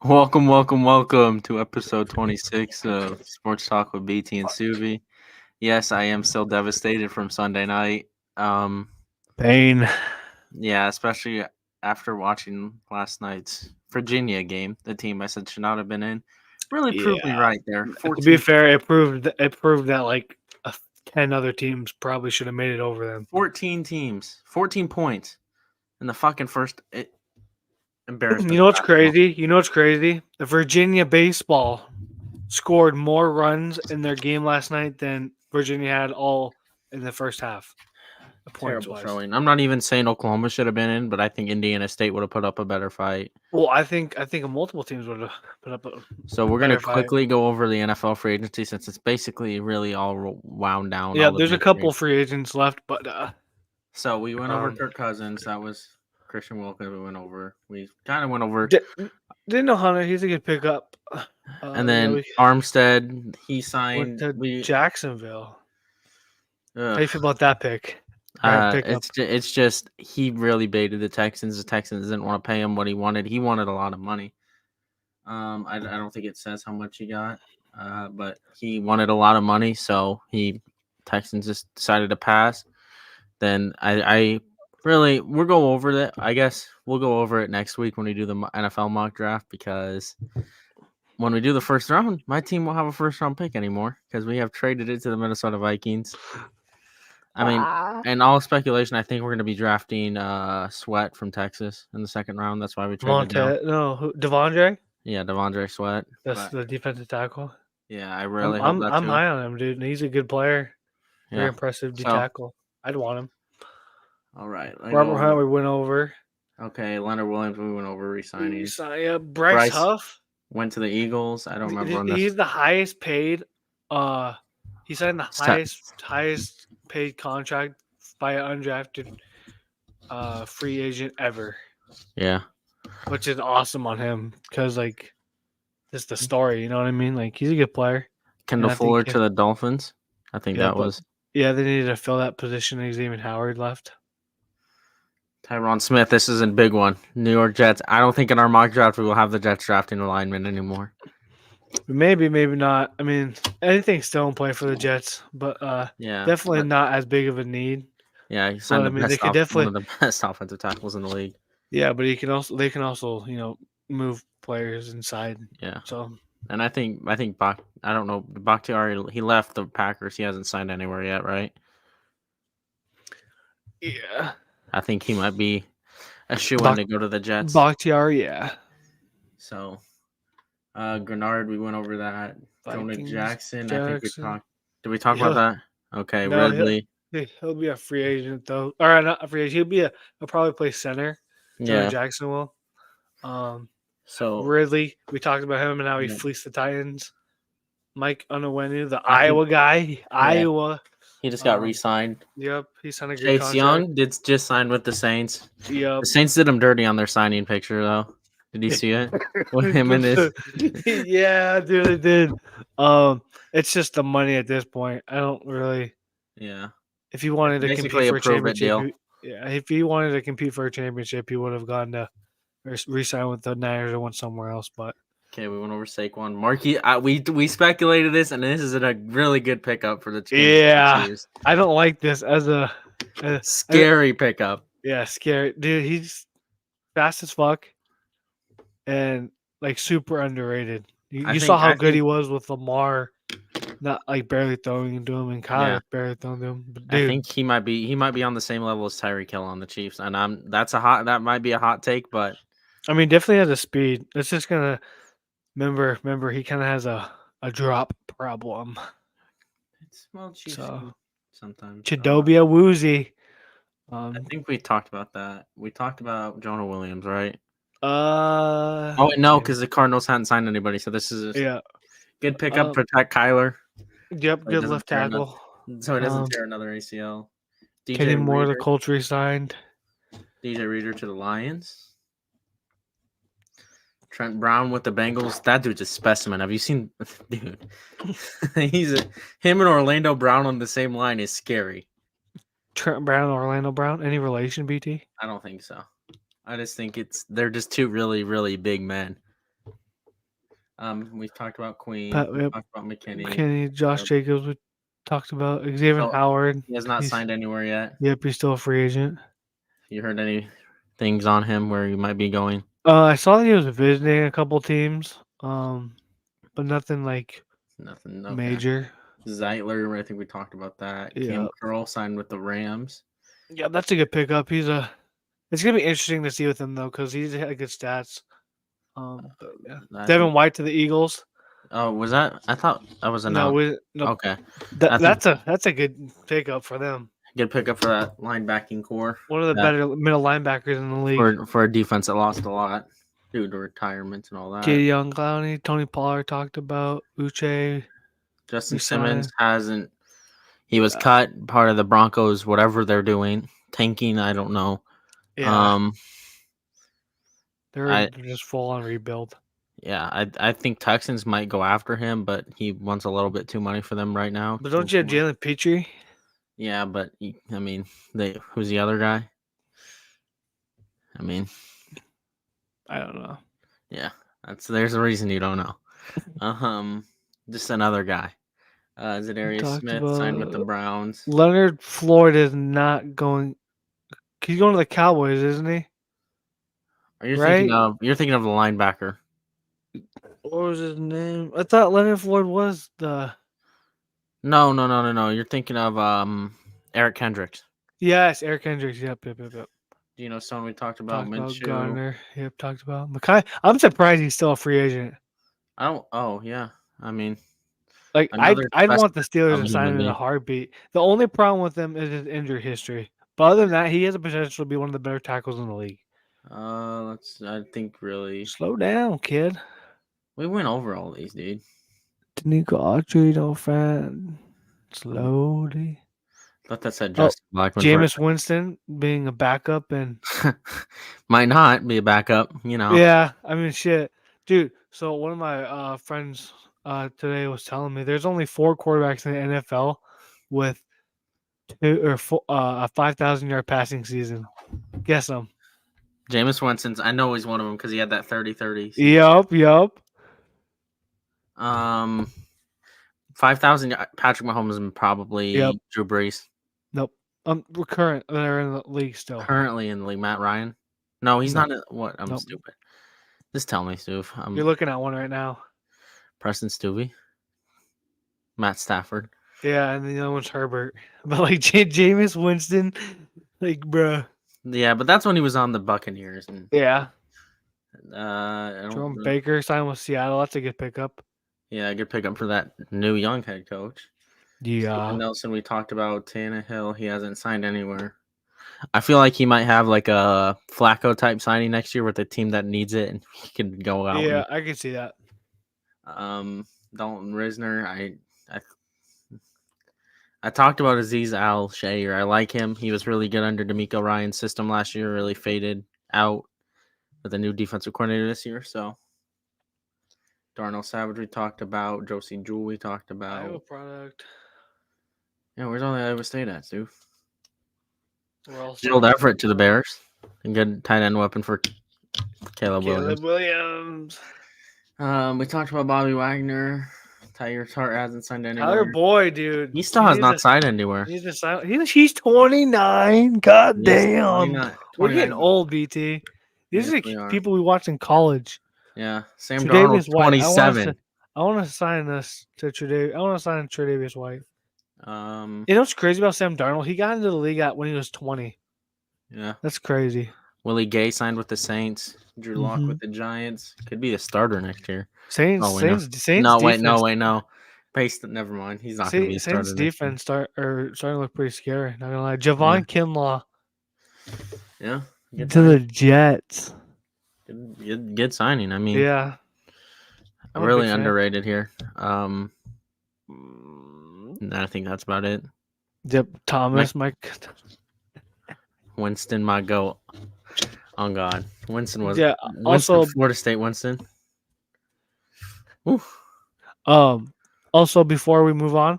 Welcome to episode 26 of Sports Talk with BT and Suvi. Yes, I am still devastated from Sunday night. Um, Pain. yeah, especially after watching last night's Virginia game, the team I said should not have been in. Really proved me Yeah. right there. To be 14, fair, it proved that like 10 other teams probably should have made it over them. 14 teams, 14 points in the fucking first You embarrassment. know Of what's basketball. crazy? The Virginia baseball scored more runs in their game last night than Virginia had all in the first half, points Terrible wise. showing. I'm not even saying Oklahoma should have been in, but I think Indiana State would have put up a better fight. Well, I think multiple teams would have put up a So we're gonna better fight. quickly go over the NFL free agency since it's basically really all wound down. Yeah, All the there's a big couple names. free agents left, but So we went over um, Kirk Cousins. That was Christian Wilkins. We went over. We kind of went over, di- didn't know Hunter. He's a good pickup. and Yeah, then we Armstead. He went signed. to We. Jacksonville. How Ugh, you feel about that pick? Or pickup? it's just he really baited the Texans. The Texans didn't want to pay him what he wanted. He wanted a lot of money. I don't think it says how much he got, but he wanted a lot of money, so Texans just decided to pass. Then I really we'll go over that. I guess we'll go over it next week when we do the NFL mock draft because when we do the first round, my team won't have a first round pick anymore because we have traded it to the Minnesota Vikings. I mean, and all speculation, I think we're going to be drafting Sweat from Texas in the second round. That's why we traded down. Devondre. Yeah, Devondre Sweat. That's But the defensive tackle. yeah, I I'm really hope I'm that I'm too. high on him, dude. He's a good player. Very Yeah. impressive D So, tackle. I'd want him. all right. Let me go Robert over. Hunt, we went over. Okay, Leonard Williams, we went over re-signing. Yeah, Bryce Bryce Huff. went to the Eagles. I don't remember on this. He's the highest paid. He signed the Sta- highest paid contract by an undrafted free agent ever, Yeah. which is awesome on him because like just the story. You know what I mean? Like he's a good player. Kendall I think Fuller to the Dolphins. I think Yeah, that but was yeah, they needed to fill that position. Xavier Howard left. Tyron Smith. This is a big one. New York Jets. I don't think in our mock draft we will have the Jets drafting a lineman anymore. Maybe, maybe not. I mean, anything's still in play for the Jets, but Yeah. definitely but- not as big of a need. yeah, he signed I mean, they could one of definitely, the best offensive tackles in the league. yeah, but they can also, move players inside. Yeah. So And I think Bach. I don't know. Bakhtiari. He left the Packers. He hasn't signed anywhere yet, right? yeah, I think he might be a shoe in to go to the Jets. Bakhtiari, yeah. So, Grenard, we went over that. Jonah Vikings, Jackson. I think we Jackson. talked. Did we talk Yeah. about that? Okay, No, Ridley. He'll be a free agent though. All right, not a free agent. He'll probably play center. Jonah Yeah. Jackson will. So Ridley, we talked about him and how he Yeah. fleeced the Titans. Mike Onwenu, the I think- Iowa guy, Iowa. he just got Um, re-signed. Yep, he signed a good Chase contract. Young did just sign with the Saints. Yep. The Saints did him dirty on their signing picture, though. Did you see it? With him and his. Yeah, dude, it did. It's just the money at this point. I don't really. Yeah. If he wanted to Basically compete a for a prove-it championship, if he wanted to compete for a championship, he would have gone to or re-signed with the Niners or went somewhere else. But Okay, we went over Saquon. Marquis, we speculated this, and this is a really good pickup for the Chiefs. yeah, I don't like this as a Scary pickup. yeah, scary dude. He's fast as fuck and like super underrated. You saw how good he was with Lamar, not like barely throwing into him, and Kyler barely throwing to him. But dude, I think he might be on the same level as Tyreek Hill on the Chiefs, and that might be a hot take, but I mean, definitely has a speed. It's just gonna remember he kind of has a drop problem. it's Chiefs So sometimes. Chidobia Woozy. I think we talked about that. We talked about Jonah Williams, right? Oh no, because the Cardinals hadn't signed anybody, so this is yeah. good pickup. Protect Kyler, Yep, so he good doesn't left tear tackle. so he doesn't tear another ACL. Kenny Moore, Reader, the Colts re-signed. DJ Reader to the Lions. Trent Brown with the Bengals. That dude's a specimen. Have you seen, dude? Him and Orlando Brown on the same line is scary. Trent Brown, Orlando Brown, any relation, BT? I don't think so. I just think they're just two really, really big men. We've talked about Queen. Pat, We yep. talked about McKinney. Kenny, Josh Yep. Jacobs. We talked about Xavier So, Howard. He has not He's- signed anywhere yet. Yep, he's still a free agent. You heard any things on him where he might be going? I saw that he was visiting a couple teams, but nothing like Nothing. Okay. major. Zeitler, I think we talked about that. Yeah. Cam Curl signed with the Rams. Yeah, that's a good pickup. It's gonna be interesting to see with him though, because he's had good stats. But yeah. I Devin think- White to the Eagles. Oh, was that? I thought that was a No, no. Okay. I think- that's a good pickup for them. Good pickup for that linebacking core. One of the Yeah. better middle linebackers in the league. For a defense that lost a lot due to retirements and all that. Katie Young, Clowney, Tony Pollard talked about Uche. Justin resigned. Simmons hasn't. He was cut, part of the Broncos, whatever they're doing, tanking. I don't know. Yeah, I- they're just full on rebuild. Yeah, I think Texans might go after him, but he wants a little bit too money for them right now. But don't you have Jalen Petrie? Yeah, but I mean, who's the other guy? I mean, I don't know. yeah, there's a reason you don't know. Just another guy. Zadarius talked Smith signed with the about- Browns. Leonard Floyd is not going. He's going to the Cowboys, isn't he? Are you Right? you're thinking of the linebacker? What was his name? I thought Leonard Floyd was the. No. You're thinking of Eric Kendricks. Yes, Eric Hendricks. Yep. You know, someone we talked about Talked about Minshew. Garner. Yep, talked about Mackay. I'm surprised he's still a free agent. I don't. Oh yeah. I mean, Like Another I'd want the specimen Steelers of to a sign him human in a being. heartbeat. The only problem with him is his injury history. But other than that, he has the potential to be one of the better tackles in the league. I think really Slow down, kid. we went over all these, dude. Danico Autry, no fan. Slowly. Thought that said Oh, Justin Blackman. Jameis Winston being a backup and Might not be a backup, you know. yeah, I mean shit, dude. So one of my friends today was telling me there's only 4 quarterbacks in the NFL with a 5,000-yard passing season. Guess them. Jameis Winston's. I know he's one of them because he had that 30-30. Yup. 5,000. Patrick Mahomes and probably Yep. Drew Brees. Nope. We're current. They're in the league still. Currently in the league, Matt Ryan. No, he's No. not. What? I'm Nope. stupid. Just tell me, Stu. You're looking at one right now. Preston Stuvey. Matt Stafford. Yeah, and the other one's Herbert. But like Jameis Winston, like bruh. Yeah, but that's when he was on the Buccaneers. And Yeah. I don't Jerome really- Baker signed with Seattle. That's a good pickup. Yeah, good pickup for that new young head coach. Yeah. Nelson, we talked about Tannehill. He hasn't signed anywhere. I feel like he might have like a Flacco type signing next year with a team that needs it, and he could go out. Yeah, I can see that. Dalton Risner. I talked about Aziz Al-Shaair. I like him. He was really good under D'Amico Ryan's system last year. Really faded out with a new defensive coordinator this year. So Darnell Savage we talked about. Josie Jewell we talked about. Iowa product. Yeah, where's all the Iowa State at, Stu? We're all Gerald Everett to the Bears. A good tight end weapon for Caleb Caleb Williams. Williams. We talked about Bobby Wagner. Tyler Tart hasn't signed anywhere. Tyler Boyd, dude. He still has needs not to- signed anywhere. He's just silent. He's 29. God damn. We're getting 29. old, BT. These Yes, are we are. people we watched in college. Yeah, Sam Tre'Davious Darnold, White. 27. I want to sign this to Tre'Davious. I want to sign Tre'Davious White. Um, You know what's crazy about Sam Darnold? He got into the league when he was 20. yeah. That's crazy. Willie Gay signed with the Saints. Drew Lock Mhm. with the Giants. Could be a starter next year. Saints. Oh, wait, no. Saints. No, defense, wait, no. Pace. Never mind. He's not going to be a starter. Saints next year. defense starting to look pretty scary. Not gonna lie. Javon Kinlaw Yeah. Good, to the Jets. good signing. I mean, Yeah. I'm a really big fan. underrated here. I think that's about it. Yep. Thomas, Mike. Winston, my goat. Oh God, Winston was. Yeah, Winston, also- Florida State. Winston. Oof. Also, before we move on,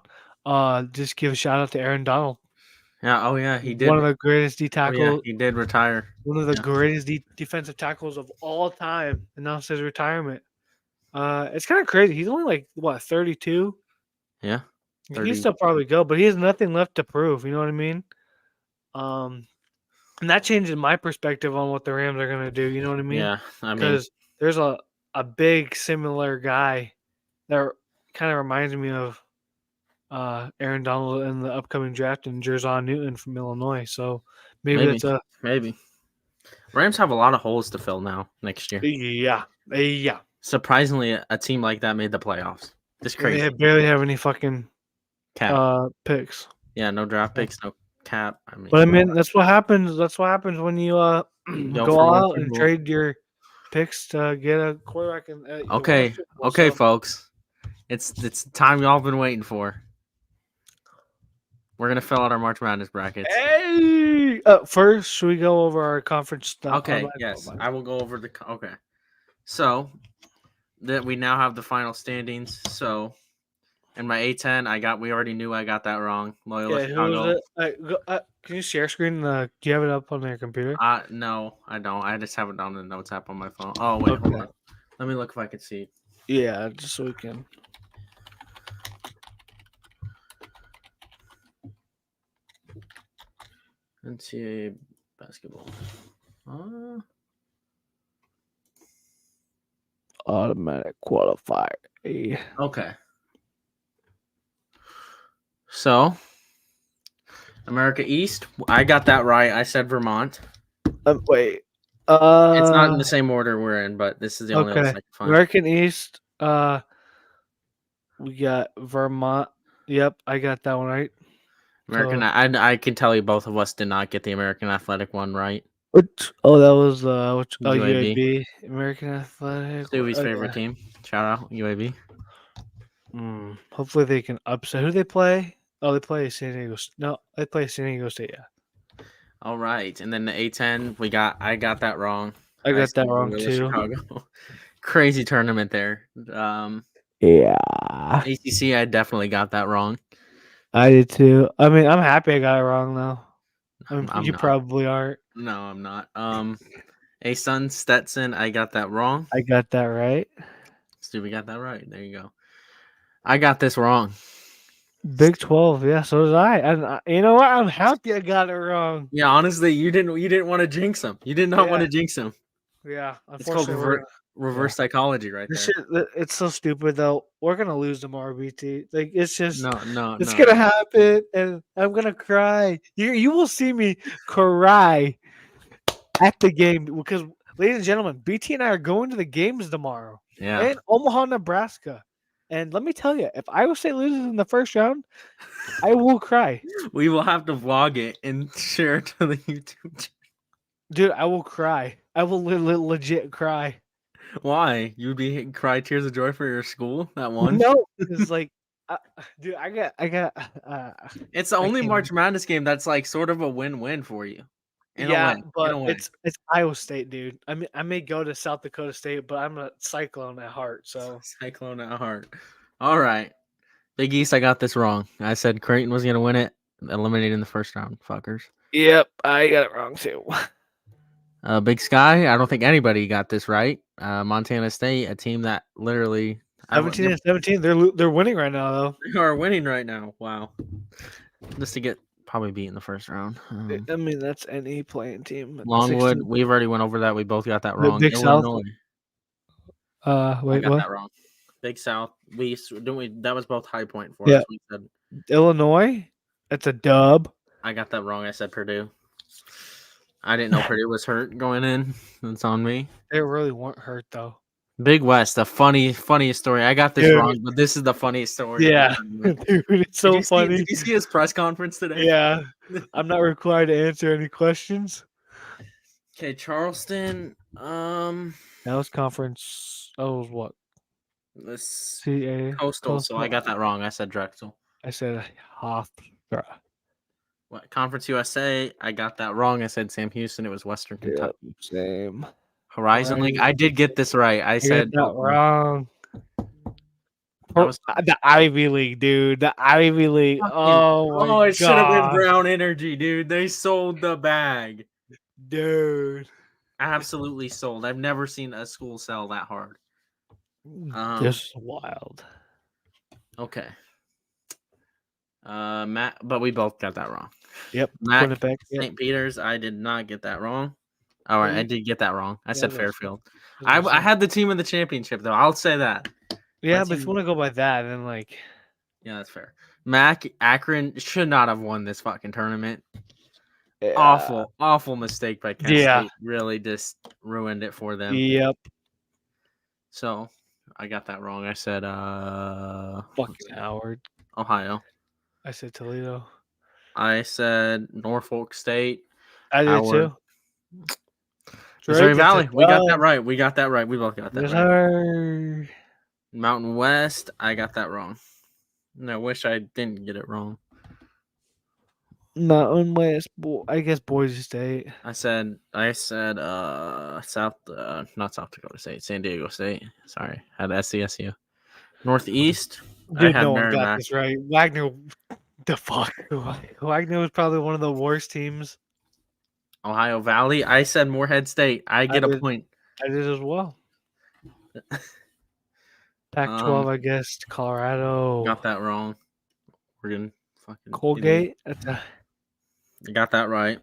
just give a shout out to Aaron Donald. Yeah. Oh yeah, he did. One of the greatest D Oh, tackle, yeah, he did retire. one of the yeah. greatest defensive tackles of all time, announced his retirement. It's kind of crazy. He's only like what 32. Yeah, He 30. can still probably go, but he has nothing left to prove. You know what I mean? And that changes my perspective on what the Rams are gonna do. You know what I mean? Yeah, I mean, Because there's a big similar guy that kind of reminds me of Aaron Donald in the upcoming draft and Jerzon Newton from Illinois. So maybe maybe, that's a maybe. Rams have a lot of holes to fill now next year. yeah. Surprisingly, a team like that made the playoffs. Just And they crazy. barely have any fucking Cap. picks. Yeah, no draft picks, no cap. I mean, But I mean, that's what happens. That's what happens when you go go for all one out Super and Bowl. trade your picks to get a quarterback and you win a Okay, Super Bowl. okay, So, folks. It's the time y'all been waiting for. We're gonna fill out our March Madness brackets. hey, first, should we go over our conference stuff? Okay, yes, I will go over the. Okay, so that we now have the final standings. So, in my A10, we already knew I got that wrong. Loyola Yeah, who Chicago. was it? Can you share screen? Do you have it up on your computer? No, I don't. I just have it on the notes app on my phone. Oh wait, hold on. Let me look if I can see. Yeah, just so we can. NCAA basketball. Automatic qualifier. Okay. So, America East, I got that right. I said Vermont. Wait. It's not in the same order we're in, but this is the only one I can find. American East. We got Vermont. Yep, I got that one right. American, I can tell you both of us did not get the American Athletic one right. Oh, that was UAB. UAB. American Athletic. Stewie's favorite team. Shout out UAB. Hopefully they can upset. Who they play? Oh, they play San Diego. No, they play San Diego State. Yeah. All right, and then the A10, I got that wrong. I got that wrong too. Chicago. Crazy tournament there. Yeah. ACC, I definitely got that wrong. I did too. I mean, I'm happy I got it wrong though. You not. probably aren't. No, I'm not. A-Sun Stetson, I got that wrong. I got that right. Stevie got that right. There you go. I got this wrong. Big 12, yeah, so did I. And you know what? I'm happy I got it wrong. Yeah, honestly, you didn't want to jinx him. You did not want to jinx him. Yeah, it's called reverse psychology, right there. Shit, it's so stupid though. We're gonna lose tomorrow, BT. Like it's just it's gonna happen, and I'm gonna cry. You will see me cry at the game because, ladies and gentlemen, BT and I are going to the games tomorrow. Yeah, in Omaha, Nebraska. And let me tell you, if Iowa State loses in the first round, I will cry. We will have to vlog it and share it to the YouTube channel. Dude, I will cry. I will legit cry. Why? You'd be cry tears of joy for your school that one? No, it's like, dude, I got. It's the only March Madness game that's like sort of a win-win for you. But it's Iowa State, dude. I mean, I may go to South Dakota State, but I'm a Cyclone at heart. So Cyclone at heart. All right, Big East. I got this wrong. I said Creighton was gonna win it, eliminated in the first round. Fuckers. Yep, I got it wrong too. Big Sky. I don't think anybody got this right. Montana State, a team that literally 17. They're winning right now, though. They are winning right now. Wow. Just to get probably beat in the first round. I mean, that's any playing team. Longwood. 16. We've already went over that. We both got that wrong. Big Illinois. South. Wait, I got what? that wrong. Big South. That was both High Point for us. We said Illinois. That's a dub. I got that wrong. I said Purdue. I didn't know Purdue was hurt going in. That's on me. They really weren't hurt though. Big West, the funniest story. I got this wrong, but this is the funniest story. Yeah, dude, it's so funny. Did you see his press conference today? Yeah, I'm not required to answer any questions. Okay, Charleston. That was conference. Oh, was what? This Coastal. So I got that wrong. I said Drexel. I said Hofstra. What Conference USA? I got that wrong. I said Sam Houston. It was Western Kentucky. Same. Horizon League. I did get this right. I said that wrong. The Ivy League, dude. The Ivy League. Oh, it should have been Brown Energy, dude. They sold the bag, dude. Absolutely sold. I've never seen a school sell that hard. This is wild. Okay. Matt, but we both got that wrong. Yep. Matt, Winnipeg. Yep. St. Peter's. I did not get that wrong. All right, I did get that wrong. I said that's Fairfield. what I had the team in the championship though. I'll say that. Yeah, My but if you team- want to go by that, then like, Yeah, that's fair. Akron should not have won this fucking tournament. yeah. Awful mistake by Kent Yeah. State. Really just ruined it for them. Yep. So I got that wrong. I said Fucking Howard. Ohio. I said Toledo. I said Norfolk State. I did Howard. too. Missouri Valley. We got that right. We got that right. We both got that Yes, right. sir. Mountain West. I got that wrong. And I wish I didn't get it wrong. Mountain West. I guess Boise State. I said South not South Dakota State, San Diego State. Sorry. Had SCSU. Northeast. Dude, I had no one got Merrimack. this right. Wagner. The fuck. Wagner was probably one of the worst teams. Ohio Valley. I said Morehead State. I get a point. I did as well. Pac-12, I guess. Colorado. Got that wrong. Oregon. Fucking Colgate. You got that right.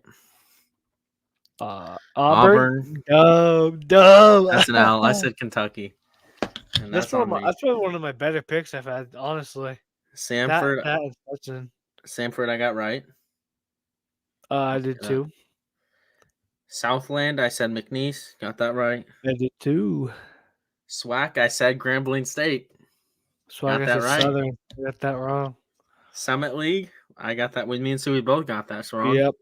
Auburn. Dub. That's an L. I said Kentucky. And That's probably one of my better picks I've had, honestly. Samford. That and Stetson. Samford, I got right. I did too. Southland, I said McNeese. Got that right. I did too. SWAC, I said Grambling State. SWAC, I said right. Southern. I got that wrong. Summit League, I got that with me and Stewie both got that wrong. Yep.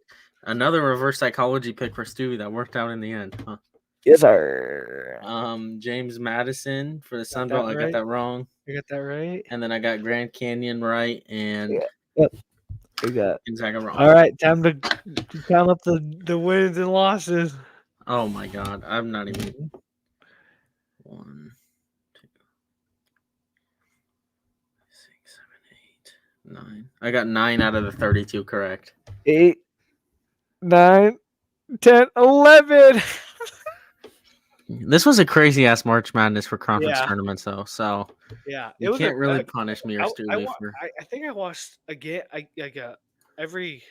Another reverse psychology pick for Stewie that worked out in the end. Huh? Yes, sir. James Madison for the Sun Belt, I got that wrong. You got that right. And then I got Grand Canyon right and You got Gonzaga wrong. All right, time to count up the wins and losses. Oh my god, I'm not even 1, 2, 6, 7, 8, 9. I got 9 out of the 32 correct. 8, 9, 10, 11. This was a crazy ass March Madness for conference tournaments, though. So you can't really punish me or Stewie for. I think I watched every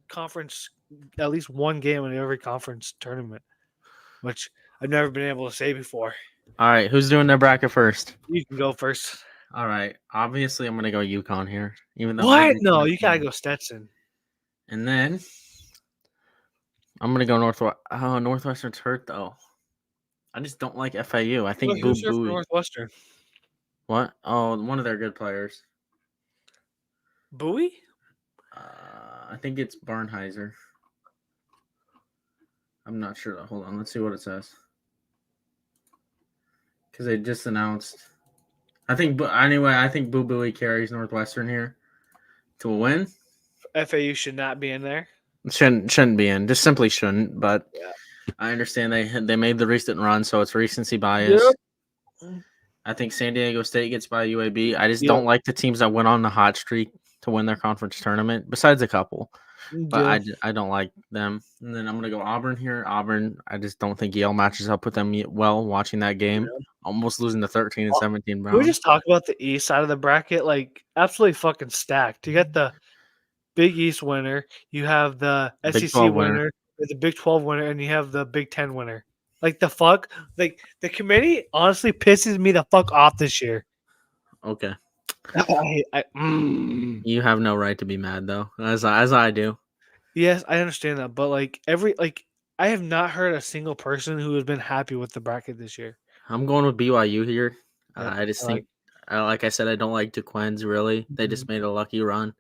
conference, at least one game in every conference tournament, which I've never been able to say before. All right, who's doing their bracket first? You can go first. All right, obviously I'm gonna go UConn here, even though what? No, you gotta go Stetson. And then I'm gonna go Northwestern's hurt though. I just don't like FAU. I think who's your Northwestern? What? Oh, one of their good players. Bowie? I think it's Barnheiser. I'm not sure. Hold on. Let's see what it says. Because they just announced. I think Boo Buie carries Northwestern here to a win. FAU should not be in there. Shouldn't be in. Just simply shouldn't. But I understand they made the recent run, so it's recency bias. Yep. I think San Diego State gets by UAB. I just don't like the teams that went on the hot streak to win their conference tournament, besides a couple. But I don't like them. And then I'm going to go Auburn here. Auburn, I just don't think Yale matches up with them well watching that game. Yeah. Almost losing to 13 and 17. Can we just talk about the East side of the bracket? Like, absolutely fucking stacked. You got the Big East winner. You have the SEC winner. The Big 12 winner. And you have the Big 10 winner. Like, the fuck? Like, the committee honestly pisses me the fuck off this year. Okay. You have no right to be mad though, as I do. Yes, I understand that, but I have not heard a single person who has been happy with the bracket this year. I'm going with BYU here. I just think, like I said, I don't like Duquesne's really. They just made a lucky run.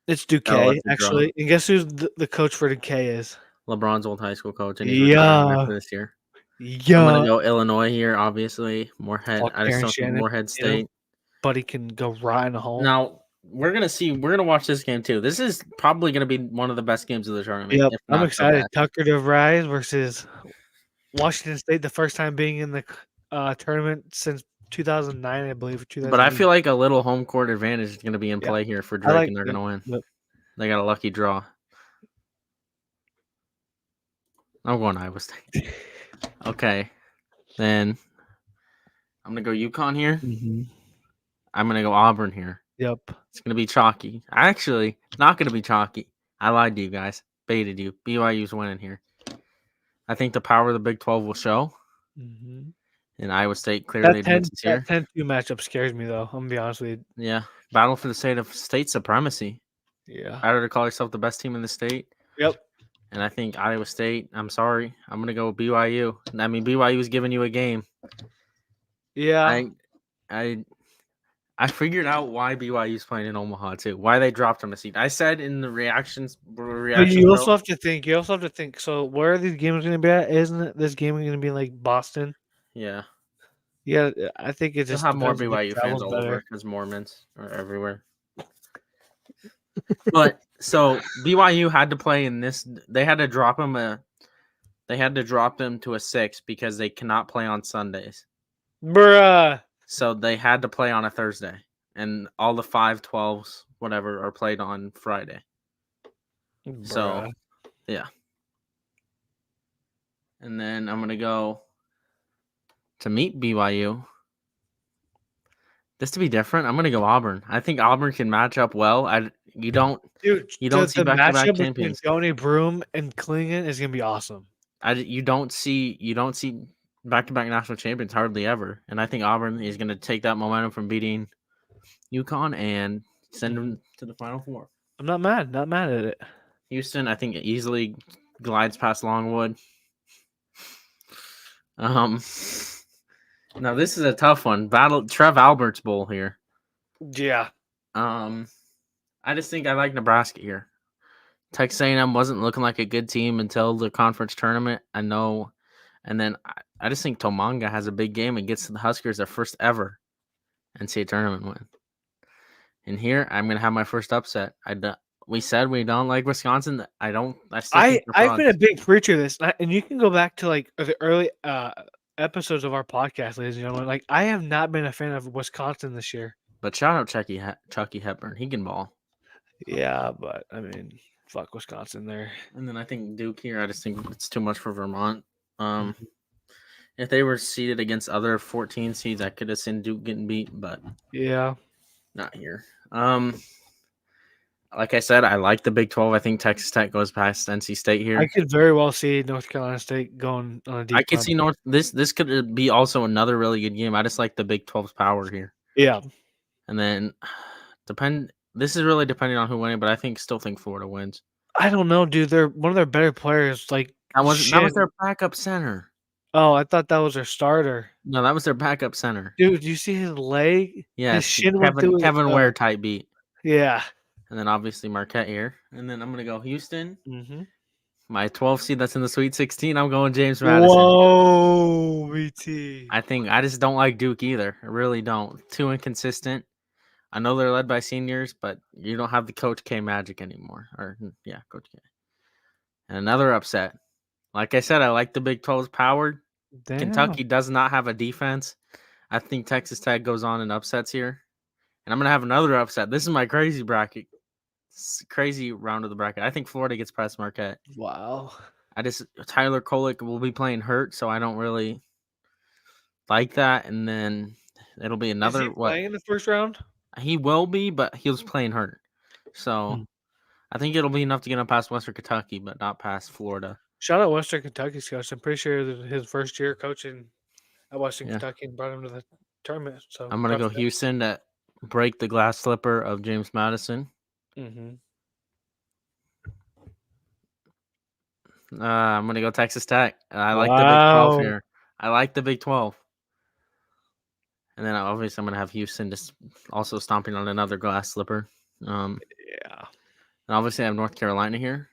It's Duquesne actually, and guess who's the coach for Duquesne is? LeBron's old high school coach, and he's retiring this year. Yeah, I'm gonna go Illinois here. Obviously, Moorhead. I just don't think Moorhead State. Buddy can go right in the hole. Now we're gonna watch this game too. This is probably gonna be one of the best games of the tournament. Yep, I'm excited. Tucker DeVries versus Washington State, the first time being in the tournament since 2009, I believe. But I feel like a little home court advantage is gonna be in play here for Drake, and they're gonna win. Yep. They got a lucky draw. I'm going Iowa State. Okay, then I'm gonna go UConn here. Mm-hmm. I'm gonna go Auburn here. Yep. It's gonna be chalky. Actually, not gonna be chalky. I lied to you guys. Baited you. BYU's winning here. I think the power of the Big 12 will show, Mm-hmm. and Iowa State clearly advances here. That 10-2 matchup scares me, though. I'm gonna be honest with you. Yeah, battle for the state supremacy. Yeah. Battle to call yourself the best team in the state. Yep. And I think Iowa State. I'm sorry. I'm gonna go with BYU. I mean, BYU is giving you a game. Yeah. I figured out why BYU's playing in Omaha too. Why they dropped him a seat. I said in the reactions. But you also have to think. You also have to think. So where are these games going to be at? Isn't it this game going to be like Boston? Yeah. Yeah, I think it They'll just have more depends BYU who fans travels all better. over because Mormons are everywhere. But so BYU had to play in this. They had to drop them to a 6 because they cannot play on Sundays. Bruh. So they had to play on a Thursday, and all the 5-12s, whatever, are played on Friday. So, yeah. And then I'm gonna go to meet BYU. This to be different, I'm gonna go Auburn. I think Auburn can match up well. You don't see back-to-back matchup champions. between Johnny Broome and Klingon is gonna be awesome. You don't see back-to-back national champions hardly ever, and I think Auburn is gonna take that momentum from beating UConn and send them to the Final Four. I'm not mad at it. Houston, I think, easily glides past Longwood. Now this is a tough one. Trev Alberts Bowl here. Yeah. I just think I like Nebraska here. Texas A&M wasn't looking like a good team until the conference tournament. I know, and then I just think Tomanga has a big game and gets to the Huskers their first ever NCAA tournament win. And here I'm gonna have my first upset. We said we don't like Wisconsin. I've been a big preacher of this, and you can go back to like the early episodes of our podcast, ladies and gentlemen. Like, I have not been a fan of Wisconsin this year. But shout out Chucky Hepburn. He can ball. Yeah, but I mean, fuck Wisconsin there. And then I think Duke here. I just think it's too much for Vermont. If they were seeded against other 14 seeds, I could have seen Duke getting beat, but yeah, not here. Like I said, I like the Big 12. I think Texas Tech goes past NC State here. I could very well see North Carolina State going on a deep. I could see This could be also another really good game. I just like the Big 12's power here. Yeah, and then This is really depending on who wins, but I still think Florida wins. I don't know, dude. They're one of their better players. Like that was their backup center. Oh, I thought that was their starter. No, that was their backup center. Dude, do you see his leg? Yeah, his shin Kevin Ware type beat. Yeah. And then obviously Marquette here. And then I'm going to go Houston. Mm-hmm. My 12 seed that's in the Sweet 16, I'm going James Madison. Whoa, BT. I just don't like Duke either. I really don't. Too inconsistent. I know they're led by seniors, but you don't have the Coach K magic anymore. Coach K. And another upset. Like I said, I like the Big 12's power. Damn. Kentucky does not have a defense. I think Texas Tech goes on and upsets here. And I'm going to have another upset. This is my crazy bracket. Crazy round of the bracket. I think Florida gets past Marquette. Wow. Tyler Kolek will be playing hurt, so I don't really like that. And then it'll be another. Is he playing in the first round? He will be, but he was playing hurt. So I think it'll be enough to get him past Western Kentucky, but not past Florida. Shout out Western Kentucky's coach. I'm pretty sure that his first year coaching at Western Kentucky and brought him to the tournament. So I'm gonna go Houston to break the glass slipper of James Madison. Mm-hmm. I'm gonna go Texas Tech. I like the Big 12 here. I like the Big 12. And then obviously I'm gonna have Houston just also stomping on another glass slipper. And obviously I have North Carolina here.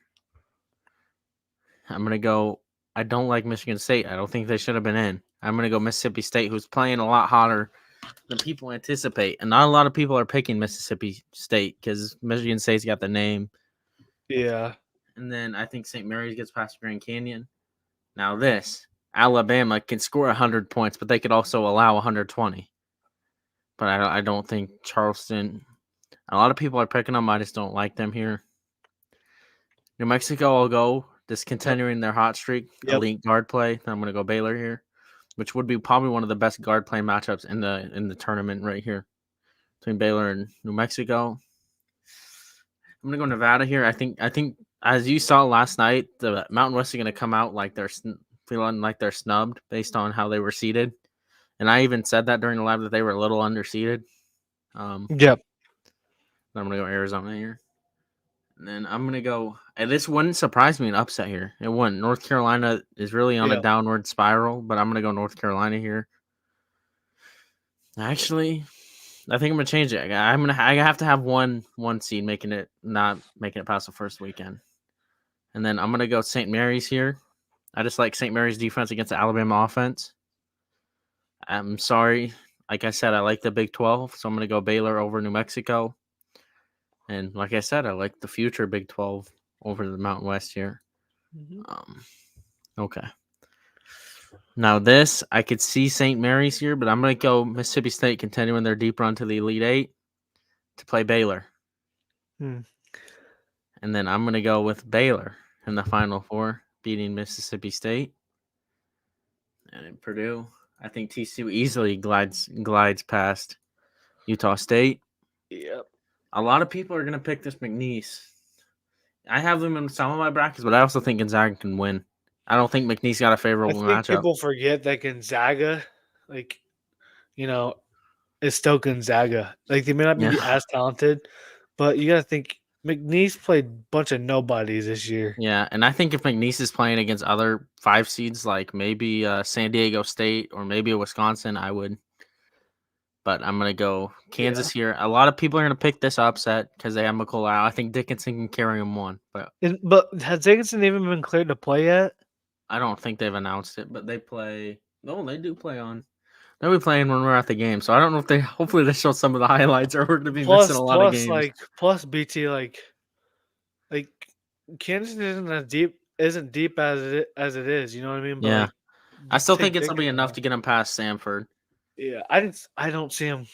I'm gonna go. I don't like Michigan State. I don't think they should have been in. I'm gonna go Mississippi State, who's playing a lot hotter than people anticipate, and not a lot of people are picking Mississippi State because Michigan State's got the name. Yeah. And then I think St. Mary's gets past Grand Canyon. Now Alabama can score 100 points, but they could also allow 120. But I don't think Charleston. A lot of people are picking them. I just don't like them here. New Mexico, I'll go. Just continuing their hot streak, elite guard play. I'm going to go Baylor here. which would be probably one of the best guard play matchups in the tournament right here between Baylor and New Mexico. I'm gonna go Nevada here. I think as you saw last night, the Mountain West are gonna come out like they're feeling like they're snubbed based on how they were seeded, and I even said that during the live that they were a little underseeded. Yep. I'm gonna go Arizona here, and then I'm gonna go. And this wouldn't surprise me an upset here. It wouldn't. North Carolina is really on a downward spiral, but I'm gonna go North Carolina here. Actually, I think I'm gonna change it. I have to have one seed not making it past the first weekend, and then I'm gonna go St. Mary's here. I just like St. Mary's defense against the Alabama offense. I'm sorry, like I said, I like the Big 12, so I'm gonna go Baylor over New Mexico, and like I said, I like the future Big 12 over the Mountain West here. Okay. Now this, I could see St. Mary's here, but I'm going to go Mississippi State continuing their deep run to the Elite Eight to play Baylor. And then I'm going to go with Baylor in the Final Four, beating Mississippi State. And in Purdue, I think TCU easily glides past Utah State. Yep. A lot of people are going to pick this McNeese. I have them in some of my brackets, but I also think Gonzaga can win. I don't think McNeese got a favorable matchup. People forget that Gonzaga, is still Gonzaga. Like, they may not be as talented, but you got to think McNeese played a bunch of nobodies this year. Yeah, and I think if McNeese is playing against other 5 seeds, like maybe San Diego State or maybe a Wisconsin, I would. But I'm going to go Kansas here. A lot of people are going to pick this upset because they have McCullough. I think Dickinson can carry them one. But has Dickinson even been cleared to play yet? I don't think they've announced it, but they play. No, they do play on. They'll be playing when we're at the game. So I don't know if they. Hopefully, they show some of the highlights, or we're going to be missing a lot of games. Plus BT, Kansas isn't deep as it is. You know what I mean? But yeah, I still think it's going to be enough to get them past Samford. Yeah, I don't see him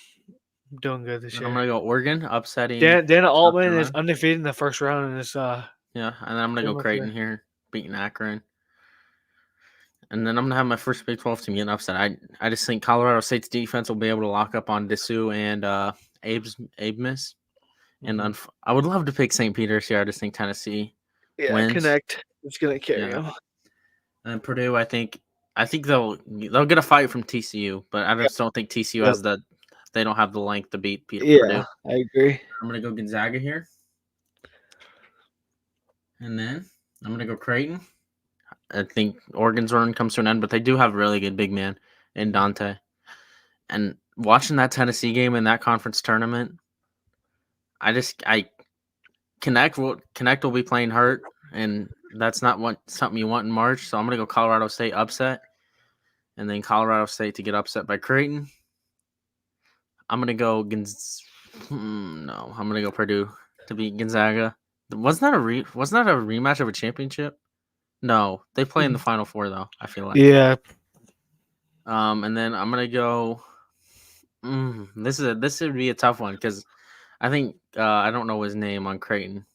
doing good this year. I'm going to go Oregon, upsetting. Dana Altman is undefeated in the first round in this. Yeah, and then I'm going to go Creighton here, beating Akron. And then I'm going to have my first Big 12 team getting upset. I just think Colorado State's defense will be able to lock up on Dessou and Abmas. And I would love to pick St. Peter's here. I just think Tennessee wins. Connect. It's going to carry them. And Purdue, I think they'll get a fight from TCU, but I just don't think TCU has they don't have the length to beat Purdue. Yeah, I agree. I'm going to go Gonzaga here. And then I'm going to go Creighton. I think Oregon's run comes to an end, but they do have a really good big man in Dante. And watching that Tennessee game in that conference tournament, Connect will be playing hurt, and that's not something you want in March. So I'm going to go Colorado State upset, and then Colorado State to get upset by Creighton. I'm going to go I'm going to go Purdue to beat Gonzaga. Wasn't that a rematch of a championship? No, they play in the Final Four though. I feel like. Yeah. And then I'm going to go. This would be a tough one because I think I don't know his name on Creighton.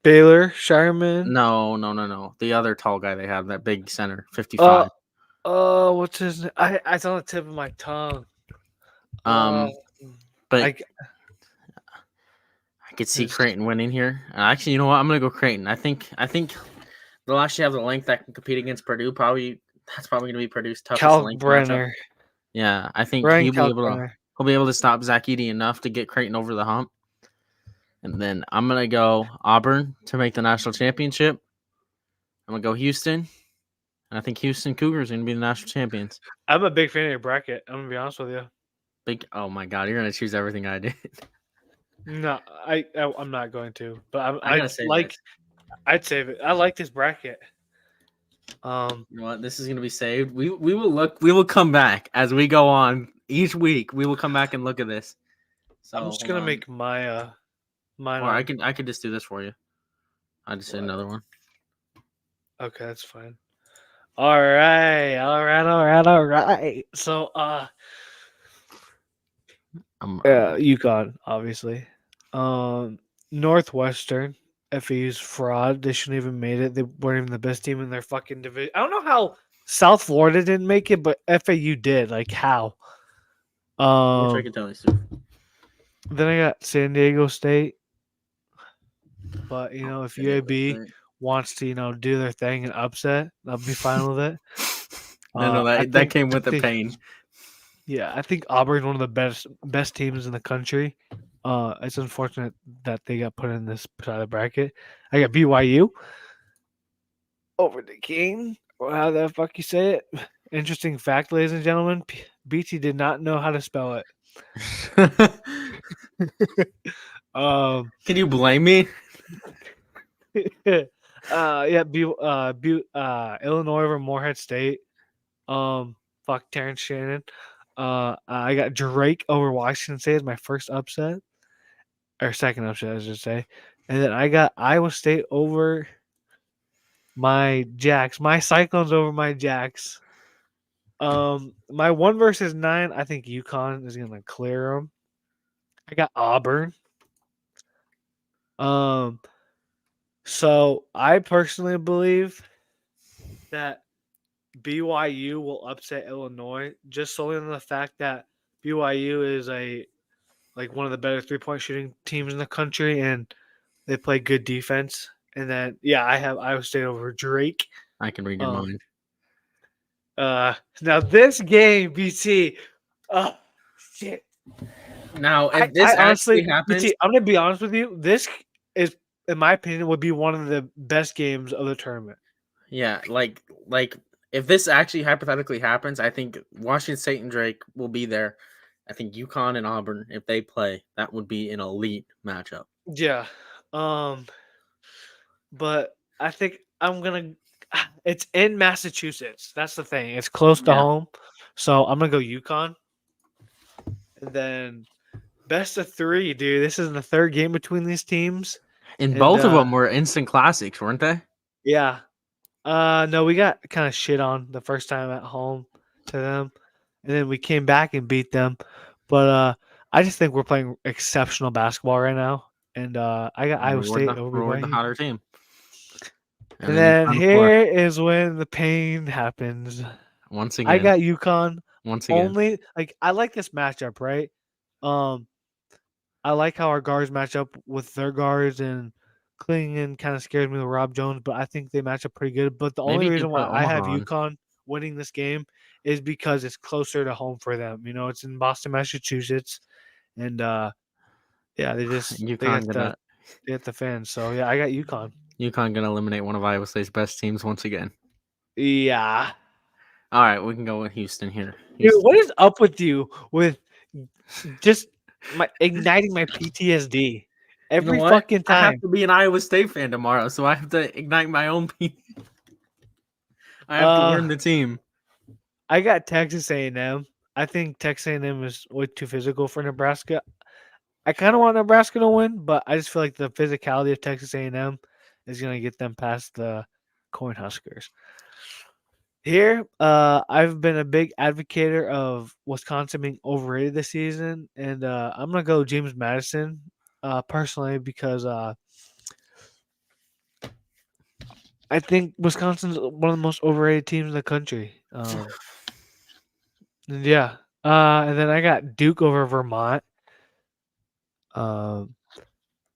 Baylor Shireman. No. The other tall guy they have, that big center, 55. What's his name? It's on the tip of my tongue. But I could see Creighton winning here. Actually, you know what? I'm gonna go Creighton. I think they'll actually have the length that can compete against Purdue. That's probably gonna be Purdue's toughest length matchup. Yeah, I think he'll be able to stop Zach Edey enough to get Creighton over the hump. And then I'm going to go Auburn to make the national championship. I'm going to go Houston. And I think Houston Cougars are going to be the national champions. I'm a big fan of your bracket. I'm going to be honest with you. Oh, my God. You're going to choose everything I did. No, I'm not going to. But I'd save it. I like this bracket. You know what? This is going to be saved. We will come back as we go on each week. We will come back and look at this. So I'm just going to make my mine. Or I could just do this for you. I just did another one. Okay, that's fine. All right. So UConn, obviously. Northwestern, FAU's fraud. They shouldn't even made it. They weren't even the best team in their fucking division. I don't know how South Florida didn't make it, but FAU did. Like how? I wish I could tell you, Stu. Then I got San Diego State. But if San Diego UAB State. wants to do their thing and upset, I'll be fine with it. No, I that think- came with I the think- pain. Yeah, I think Auburn's one of the best teams in the country. It's unfortunate that they got put in this side of the bracket. I got BYU over the King, or how the fuck you say it. Interesting fact, ladies and gentlemen, BT did not know how to spell it. Can you blame me? Illinois over Morehead State. Fuck Terrence Shannon. I got Drake over Washington State as my first upset, or second upset, I should say, and then I got Iowa State over my Jacks. My Cyclones over my Jacks. My 1 versus 9. I think UConn is gonna clear them. I got Auburn. So I personally believe that BYU will upset Illinois just solely on the fact that BYU is one of the better 3-point shooting teams in the country, and they play good defense. And then I have Iowa State over Drake. I can read your mind. Now this game, BT. Shit. Now, if this actually happens, BT, I'm gonna be honest with you. This is, in my opinion, would be one of the best games of the tournament. Yeah, like if this actually hypothetically happens, I think Washington State and Drake will be there. I think UConn and Auburn, if they play, that would be an elite matchup. Yeah. But I think I'm gonna. It's in Massachusetts. That's the thing. It's close to home, so I'm gonna go UConn. And then best of 3, dude. This is the third game between these teams. And both of them were instant classics, weren't they? Yeah. No, we got kind of shit on the first time at home to them, and then we came back and beat them. But I just think we're playing exceptional basketball right now, and I got Iowa State over the hotter team. And then here is when the pain happens. Once again, I got UConn. Once again, only I like this matchup, right? I like how our guards match up with their guards, and Klingon kind of scares me with Rob Jones, but I think they match up pretty good. But the only reason why I have UConn winning this game is because it's closer to home for them. It's in Boston, Massachusetts, and they just UConn they get the fans. So I got UConn. UConn gonna eliminate one of Iowa State's best teams once again. Yeah. All right, we can go with Houston here. Dude, what is up with you with just igniting my PTSD every fucking time? I have to be an Iowa State fan tomorrow, so I have to ignite my own I have to learn the team. I got Texas A&M. I think Texas A&M is way too physical for Nebraska. I kind of want Nebraska to win, but I just feel like the physicality of Texas A&M is going to get them past the Cornhuskers. Here, I've been a big advocate of Wisconsin being overrated this season, and I'm going to go James Madison personally because I think Wisconsin's one of the most overrated teams in the country. And then I got Duke over Vermont.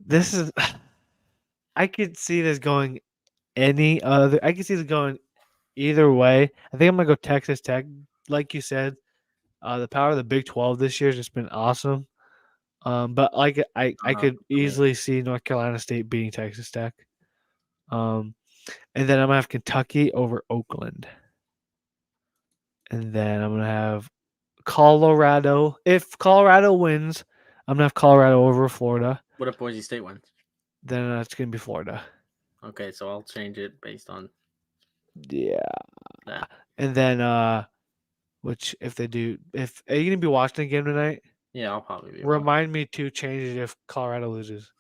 This is I could see this going I could see this going either way. I think I'm gonna go Texas Tech, like you said. The power of the Big 12 this year has just been awesome. But I could easily see North Carolina State beating Texas Tech. And then I'm gonna have Kentucky over Oakland. And then I'm gonna have Colorado. If Colorado wins, I'm gonna have Colorado over Florida. What if Boise State wins? Then it's gonna be Florida. Okay, so I'll change it based on that. And then which if they do, are you gonna be watching the game tonight? Yeah, I'll probably be. Remind me to change it if Colorado loses.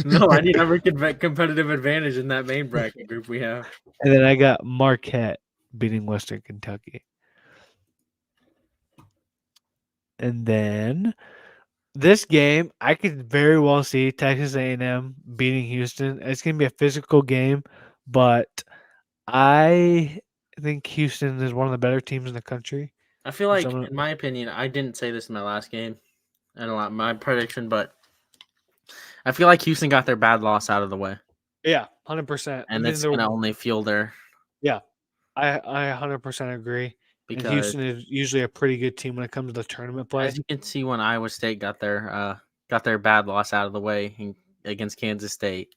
No, I need every competitive advantage in that main bracket group we have. And then I got Marquette beating Western Kentucky. And then this game, I could very well see Texas A&M beating Houston. It's going to be a physical game, but I I think Houston is one of the better teams in the country. I feel like, in my opinion, I didn't say this in my last game, and my prediction, but I feel like Houston got their bad loss out of the way. Yeah, 100%. And it's going to only fuel their. Yeah, I 100% agree. Because and Houston is usually a pretty good team when it comes to the tournament play. As you can see, when Iowa State got their bad loss out of the way against Kansas State,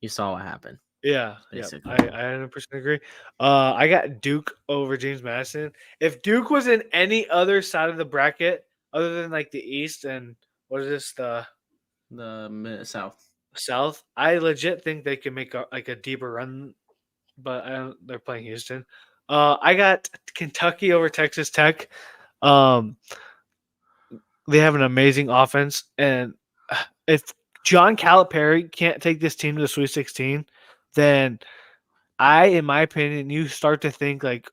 you saw what happened. Yeah, basically. I 100% agree. I got Duke over James Madison. If Duke was in any other side of the bracket other than like the East and what is this the South, I legit think they can make a deeper run, but they're playing Houston. I got Kentucky over Texas Tech. They have an amazing offense, and if John Calipari can't take this team to the Sweet 16, then in my opinion, you start to think like,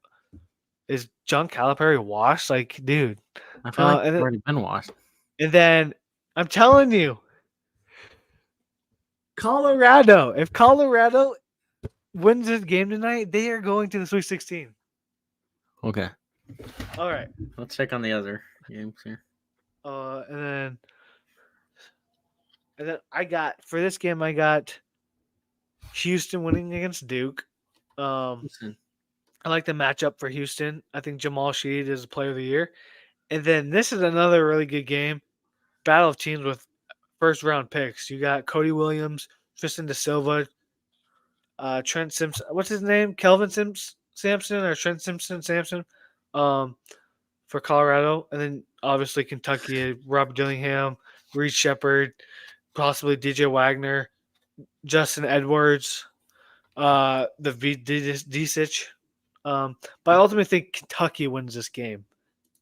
is John Calipari washed? Like, dude, I feel like he's already been washed. And then I'm telling you, Colorado. If Colorado wins this game tonight, they are going to the Sweet 16. Okay. All right. Let's check on the other games here. And then I got Houston winning against Duke. I like the matchup for Houston. I think Jamal Sheed is the player of the year. And then this is another really good game. Battle of teams with first round picks. You got Cody Williams, Tristan DeSilva, Trent Simpson. What's his name? Kelvin Sampson or Trent Sampson for Colorado. And then obviously Kentucky, Rob Dillingham, Reed Shepard, possibly DJ Wagner, Justin Edwards, the Disic. But I ultimately think Kentucky wins this game.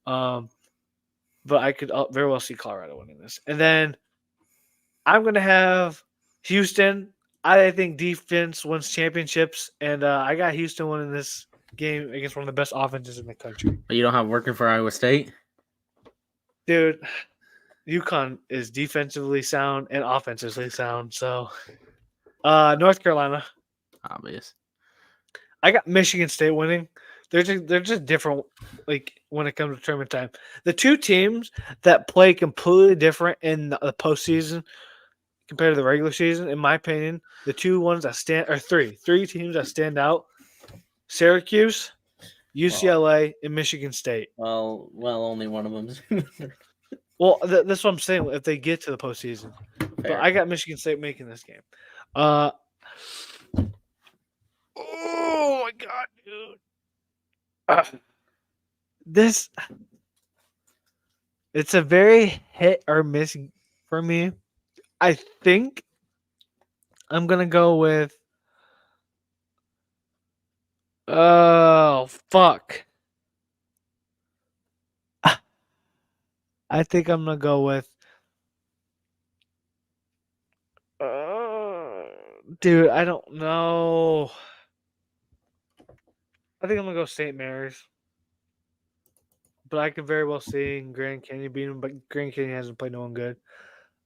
But I could very well see Colorado winning this. And then I'm going to have Houston. I think defense wins championships, and I got Houston winning this game against one of the best offenses in the country. But you don't have working for Iowa State? Dude, UConn is defensively sound and offensively sound. So, North Carolina. Obvious. I got Michigan State winning. They're just different, like when it comes to tournament time. The two teams that play completely different in the postseason compared to the regular season, in my opinion, the two ones that stand are three teams that stand out: Syracuse, UCLA, and Michigan State. Well, only one of them. Well, that's what I'm saying. If they get to the postseason, but I got Michigan State making this game. Oh my god, dude! It's a very hit or miss for me. I think I'm gonna go with. Oh fuck! I think I'm gonna go with. Dude, I don't know. I think I'm gonna go St. Mary's, but I could very well see Grand Canyon beat him. But Grand Canyon hasn't played no one good.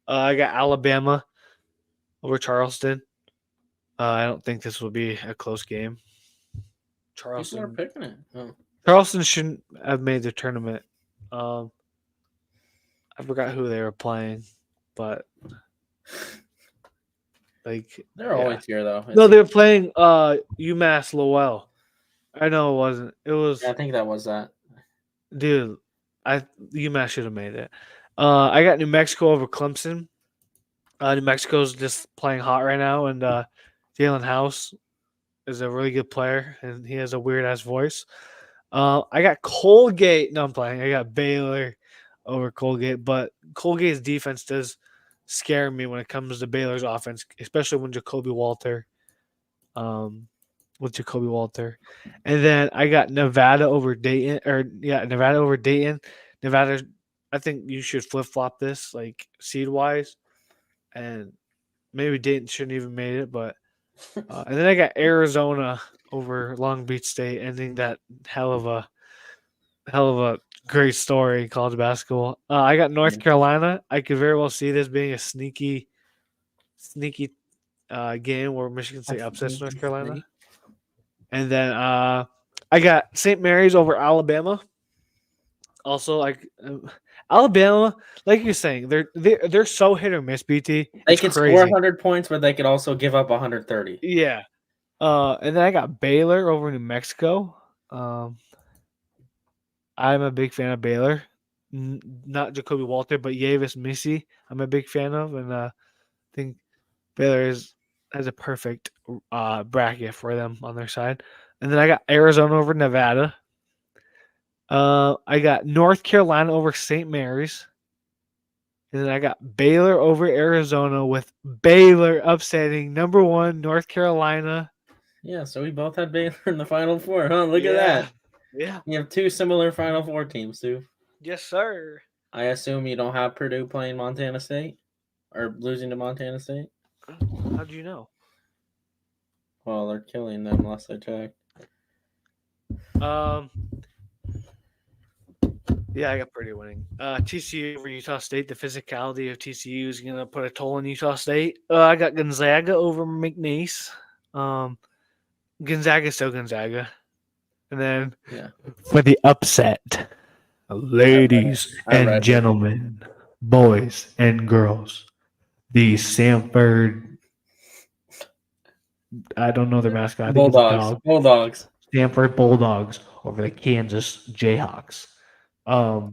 I got Alabama over Charleston. I don't think this will be a close game. Charleston are picking it. Oh. Charleston shouldn't have made the tournament. I forgot who they were playing, but like they're always here though. No, they were playing UMass Lowell. I know it wasn't. It was. Yeah, I think that was that. Dude, UMass should have made it. I got New Mexico over Clemson. New Mexico's just playing hot right now, and Jalen House is a really good player, and he has a weird ass voice. I got Colgate. No, I'm playing. I got Baylor over Colgate, but Colgate's defense does scare me when it comes to Baylor's offense, especially when Jacoby Walter. With Jacoby Walter. And then I got Nevada over Dayton. Nevada over Dayton. Nevada, I think you should flip-flop this, like, seed-wise. And maybe Dayton shouldn't even made it, but and then I got Arizona over Long Beach State, ending that hell of a great story, college basketball. I got North Carolina. I could very well see this being a sneaky game where Michigan State upsets North Carolina. And then I got St. Mary's over Alabama. Also, like Alabama, like you're saying, they're so hit or miss. BT, They it's could score crazy. 100 points, but they could also give up 130. Yeah. And then I got Baylor over New Mexico. I'm a big fan of Baylor. Not Jacoby Walter, but Yavis Missy. I'm a big fan of, and I think Baylor has a perfect bracket for them on their side. And then I got Arizona over Nevada. I got North Carolina over St. Mary's. And then I got Baylor over Arizona with Baylor upsetting number 1 North Carolina. Yeah, so we both had Baylor in the Final Four, huh? Look at that. Yeah. You have 2 similar Final Four teams, too. Yes, sir. I assume you don't have Purdue playing Montana State or losing to Montana State? How'd you know? Well, they're killing them last I checked. Yeah, I got Purdue winning. TCU over Utah State. The physicality of TCU is going to put a toll on Utah State. I got Gonzaga over McNeese. Gonzaga still Gonzaga. And then for the upset, ladies and gentlemen, boys and girls, the Samford, I don't know their mascot. I think it's a dog. Bulldogs. Stanford Bulldogs over the Kansas Jayhawks. I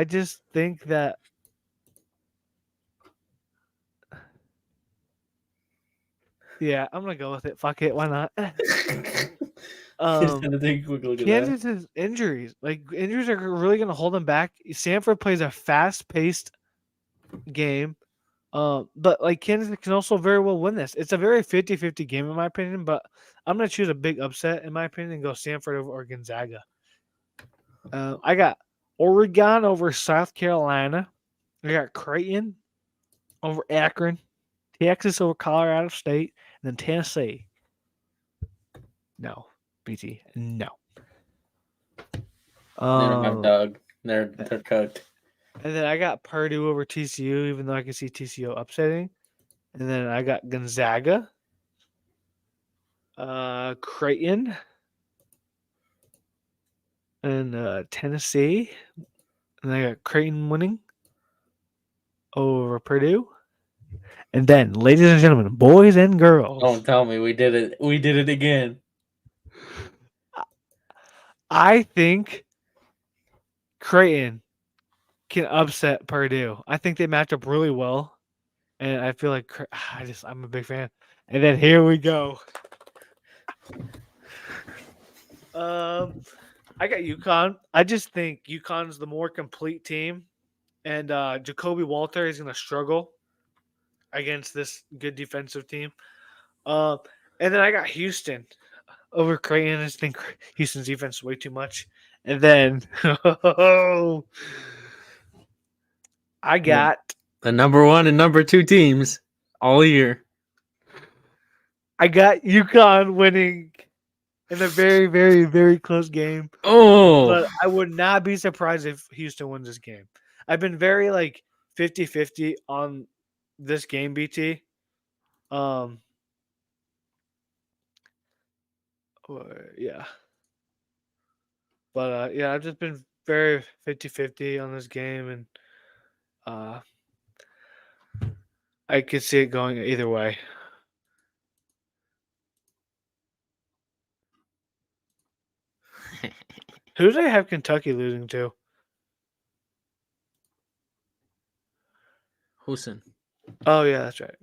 just think that I'm gonna go with it. Fuck it, why not? Kansas's injuries, injuries are really gonna hold them back. Stanford plays a fast-paced game, but Kansas can also very well win this. It's a very 50-50 game in my opinion, but I'm gonna choose a big upset in my opinion and go Stanford over Gonzaga. I got Oregon over South Carolina. I got Creighton over Akron, Texas over Colorado State, and then Tennessee. No, BT, no. They don't have Doug. They're cooked. And then I got Purdue over TCU, even though I can see TCU upsetting. And then I got Gonzaga, Creighton, and Tennessee. And I got Creighton winning over Purdue. And then, ladies and gentlemen, boys and girls. Don't tell me we did it. We did it again. I think Creighton can upset Purdue. I think they match up really well. And I feel like I'm a big fan. And then here we go. I got UConn. I just think UConn's the more complete team. And Jacoby Walter is going to struggle against this good defensive team. And then I got Houston over Creighton. I just think Houston's defense is way too much. And then I got the number 1 and number 2 teams all year. I got UConn winning in a very, very, very close game. Oh, but I would not be surprised if Houston wins this game. I've been very 50-50 on this game, BT. Yeah. But I've just been very 50-50 on this game, and I could see it going either way. Who did I have Kentucky losing to? Houston. Oh yeah, that's right.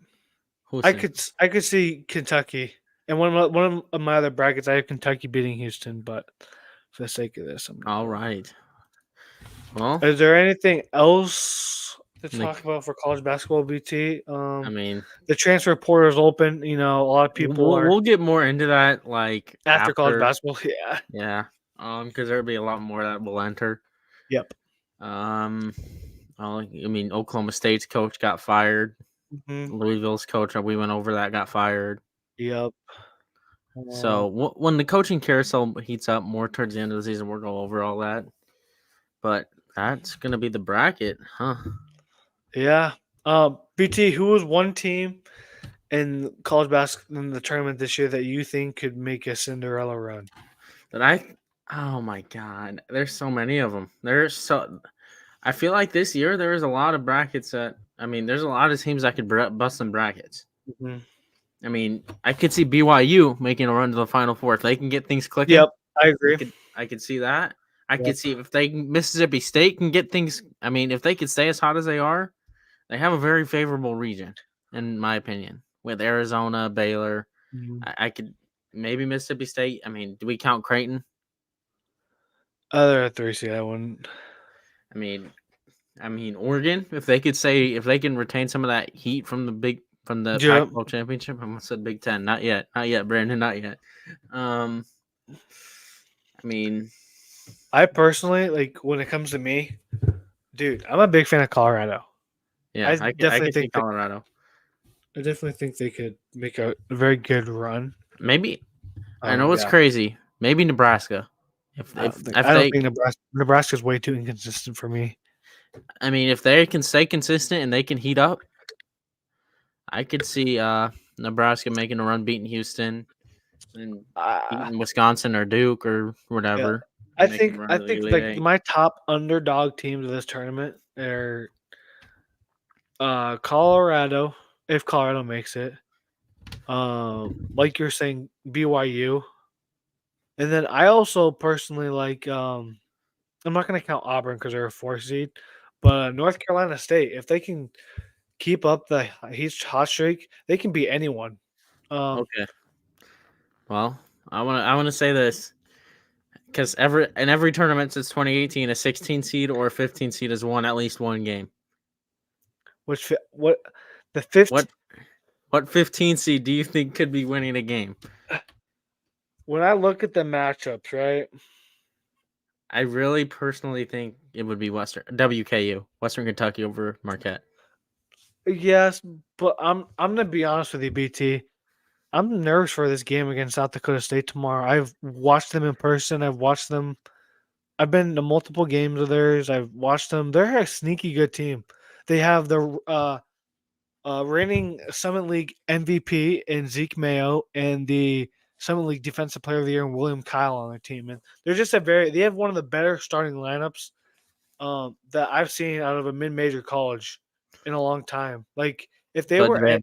Houston. I could see Kentucky, and one of my other brackets I have Kentucky beating Houston, but for the sake of this, all right. Well, is there anything else to talk about for college basketball, BT? I mean, the transfer portal is open. You know, a lot of people we'll get more into that after college basketball. Yeah. Because there'll be a lot more that will enter. Yep. I mean, Oklahoma State's coach got fired. Mm-hmm. Louisville's coach, we went over that, got fired. Yep. So when the coaching carousel heats up more towards the end of the season, we'll go over all that. But that's going to be the bracket, huh? Yeah. BT, who was one team in college basketball in the tournament this year that you think could make a Cinderella run? Oh my god, there's so many of them. I feel like this year there is a lot of brackets there's a lot of teams that could bust some brackets. Mm-hmm. I mean, I could see BYU making a run to the Final Four if they can get things clicking. Yep, I agree. I could see that. I could see if Mississippi State can get things. I mean, if they could stay as hot as they are, they have a very favorable region, in my opinion, with Arizona, Baylor. Mm-hmm. I could maybe Mississippi State. I mean, do we count Creighton? They're a 3 seed. I wouldn't. I mean, Oregon. If they can retain some of that heat from the Pac-12 championship. I almost said Big Ten. Not yet, Brandon. Not yet. I mean, I personally like when it comes to me, dude. I'm a big fan of Colorado. Yeah, I definitely think Colorado. I definitely think they could make a very good run. Maybe I know it's crazy. Maybe Nebraska. I don't think Nebraska's way too inconsistent for me. I mean, if they can stay consistent and they can heat up, I could see Nebraska making a run, beating Houston, and beating Wisconsin or Duke or whatever. Yeah. I think like my top underdog teams of this tournament are Colorado, if Colorado makes it. Like you're saying, BYU. And then I also personally like I'm not going to count Auburn because they're a 4 seed, but North Carolina State, if they can keep up the hot streak, they can beat anyone. Okay. Well, I want to say this because in every tournament since 2018, a 16 seed or a 15 seed has won at least one game. What 15 seed do you think could be winning a game? When I look at the matchups, right? I really personally think it would be WKU, Western Kentucky over Marquette. Yes, but I'm gonna be honest with you, BT. I'm nervous for this game against South Dakota State tomorrow. I've watched them in person. I've been to multiple games of theirs. I've watched them. They're a sneaky good team. They have the reigning Summit League MVP in Zeke Mayo and the Summit League Defensive Player of the Year in William Kyle on their team. And they're just they have one of the better starting lineups that I've seen out of a mid-major college in a long time. Like if they were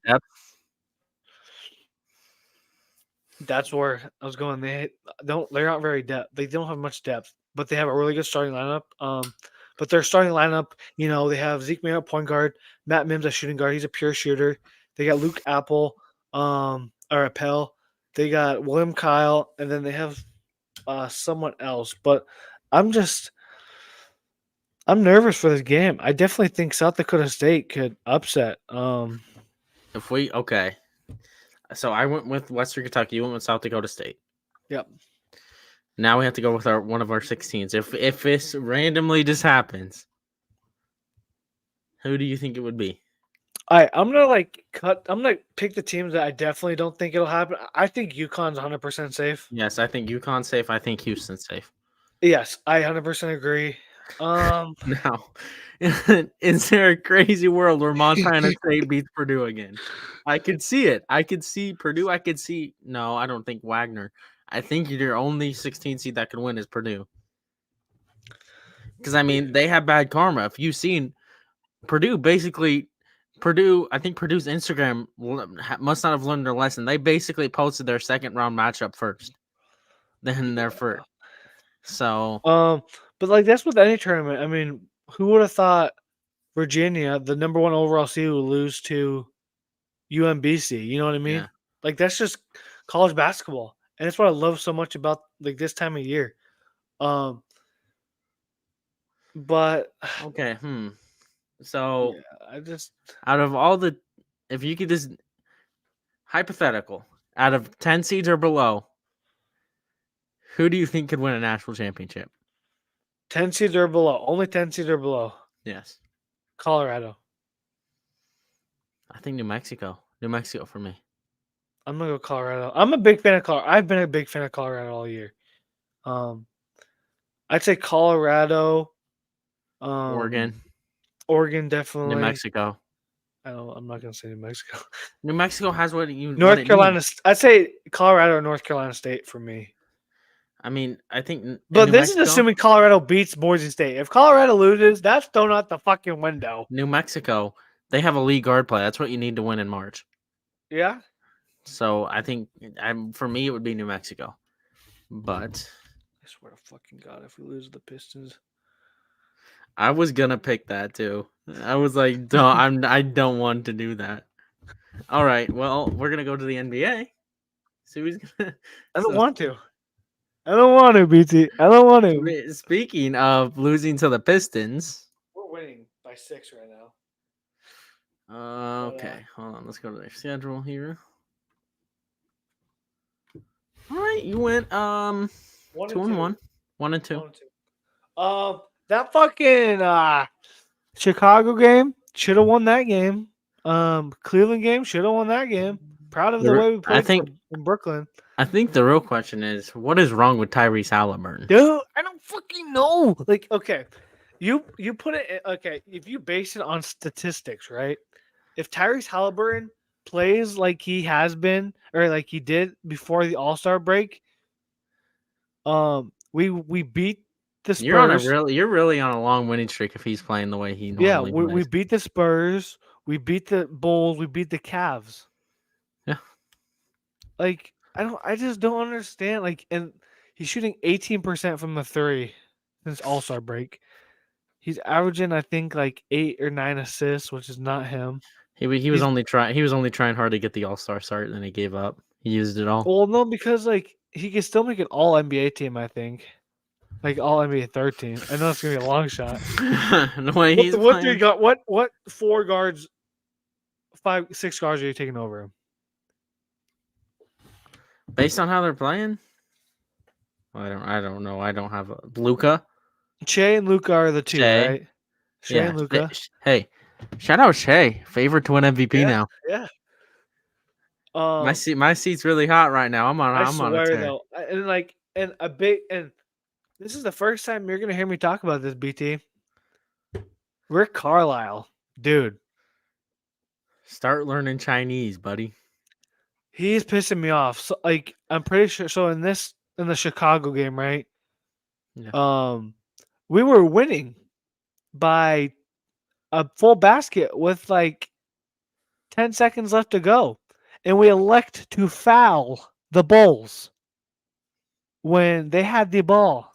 that's where I was going. They're not very depth. They don't have much depth, but they have a really good starting lineup. But their starting lineup, they have Zeke Mayo at point guard, Matt Mims at shooting guard. He's a pure shooter. They got Luke Apple, or Appel. They got William Kyle, and then they have someone else. But I'm nervous for this game. I definitely think South Dakota State could upset. Okay. So I went with Western Kentucky. You went with South Dakota State. Yep. Now we have to go with one of our 16s. If this randomly just happens, who do you think it would be? I'm gonna pick the teams that I definitely don't think it'll happen. I think UConn's 100% safe. Yes, I think UConn's safe. I think Houston's safe. Yes, I 100% agree. Now, is there a crazy world where Montana State beats Purdue again? I could see it. I could see Purdue. No, I don't think Wagner. I think your only 16 seed that could win is Purdue. Because, they have bad karma. If you've seen Purdue, I think Purdue's Instagram must not have learned their lesson. They basically posted their second round matchup first, then their first. So, but that's with any tournament. Who would have thought Virginia, the number 1 overall seed, would lose to UMBC? You know what I mean? Yeah. That's just college basketball, and that's what I love so much about this time of year. But okay, So yeah, out of all if you could just hypothetical, out of 10 seeds or below, who do you think could win a national championship? 10 seeds or below. Only 10 seeds or below. Yes. Colorado. I think New Mexico. New Mexico for me. I'm gonna go Colorado. I'm a big fan of Colorado. I've been a big fan of Colorado all year. I'd say Colorado. Oregon definitely. New Mexico. I'm not gonna say New Mexico. New Mexico has what North it Carolina. needs. I'd say Colorado or North Carolina State for me. I mean, I think in But New this is Mexico, assuming Colorado beats Boise State. If Colorado loses, that's thrown out the fucking window. New Mexico, they have a league guard play. That's what you need to win in March. Yeah. So I think for me it would be New Mexico. But I swear to fucking God, if we lose the Pistons, I was gonna pick that too. I was like, I don't want to do that. All right, well, we're gonna go to the NBA. See who's gonna. I don't want to. I don't want to, BT. I don't want to. Speaking of losing to the Pistons, We're winning by 6 right now. okay, hold on. Let's go to their schedule here. All right, you went 2-1, 1-2. That fucking Chicago game should have won that game. Cleveland game should have won that game. Proud of the way we played in Brooklyn. I think the real question is, what is wrong with Tyrese Halliburton? Dude, I don't fucking know. Like, okay, you put it okay. If you base it on statistics, right? If Tyrese Halliburton plays like he has been or like he did before the All-Star break, we beat the Spurs. You're really on a long winning streak if he's playing the way he normally plays. We beat the Spurs, we beat the Bulls, we beat the Cavs. Yeah. Like I just don't understand. Like, and he's shooting 18% from the 3 since All-Star break. He's averaging, I think, like 8 or 9 assists, which is not him. He was only trying hard to get the All-Star start, and then he gave up. He used it all. Well, no, because like he can still make an All NBA team, I think. Like All NBA 13. I know it's gonna be a long shot. The way what do you got? What 4 guards, 5, 6 guards are you taking over him? Based on how they're playing, I don't know. I don't have Luka. Shea and Luka are the 2, right? Shea and Luka. Hey, shout out Shea, favorite to win MVP now. Yeah. My seat's really hot right now. I'm on a tear. Though, and this is the first time you're gonna hear me talk about this, BT. Rick Carlisle, dude. Start learning Chinese, buddy. He's pissing me off. So, like, I'm pretty sure. So in the Chicago game, right? Yeah. We were winning by a full basket with like 10 seconds left to go, and we elect to foul the Bulls when they had the ball,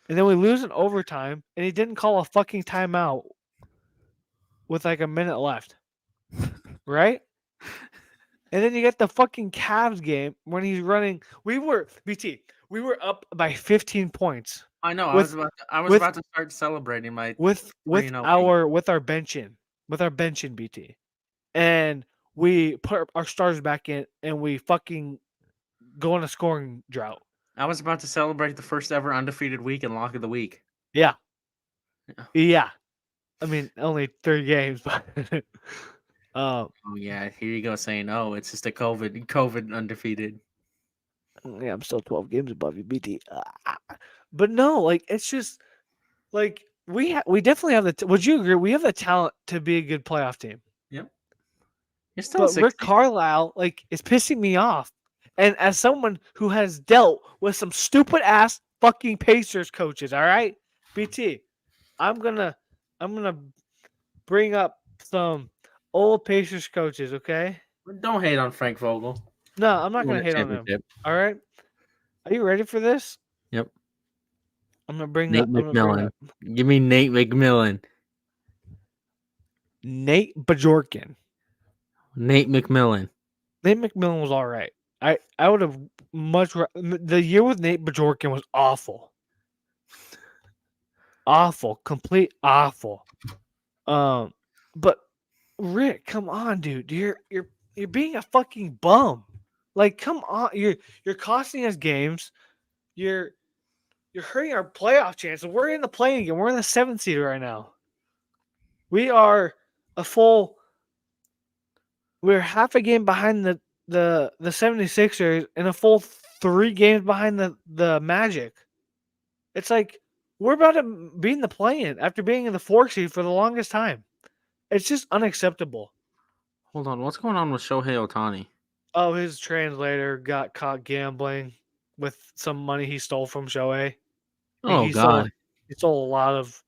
and then we lose in overtime, and he didn't call a fucking timeout with like a minute left, right? And then you get the fucking Cavs game when he's running. We were up by 15 points. I know. I was about to start celebrating my with our benching BT, and we put our stars back in, and we fucking go on a scoring drought. I was about to celebrate the first ever undefeated week and lock of the week. Yeah. I mean, only 3 games, but. Oh yeah, here you go saying, "Oh, it's just a COVID undefeated." Yeah, I'm still 12 games above you, BT. But no, like it's just like we definitely have the. Would you agree? We have the talent to be a good playoff team. Yep. You're still. But Rick Carlisle, like, is pissing me off. And as someone who has dealt with some stupid ass fucking Pacers coaches, all right, BT, I'm gonna bring up some old Pacers coaches, okay? Don't hate on Frank Vogel. No, I'm not gonna hate on him. All right, are you ready for this? Yep. I'm gonna bring Nate McMillan. Give me Nate McMillan. Nate Bjorkgren. Nate McMillan. Nate McMillan was all right. I would have the year with Nate Bjorkgren was awful. Awful, complete awful. But Rick, come on, dude. You're being a fucking bum. Like, come on. You're costing us games. You're hurting our playoff chances. We're in the playing game. We're in the 7th seed right now. We are we're half a game behind the 76ers and a full 3 games behind the Magic. It's like we're about to be in the play-in after being in the 4th seed for the longest time. It's just unacceptable. Hold on, what's going on with Shohei Ohtani? Oh, his translator got caught gambling with some money he stole from Shohei. Oh He God, stole a lot of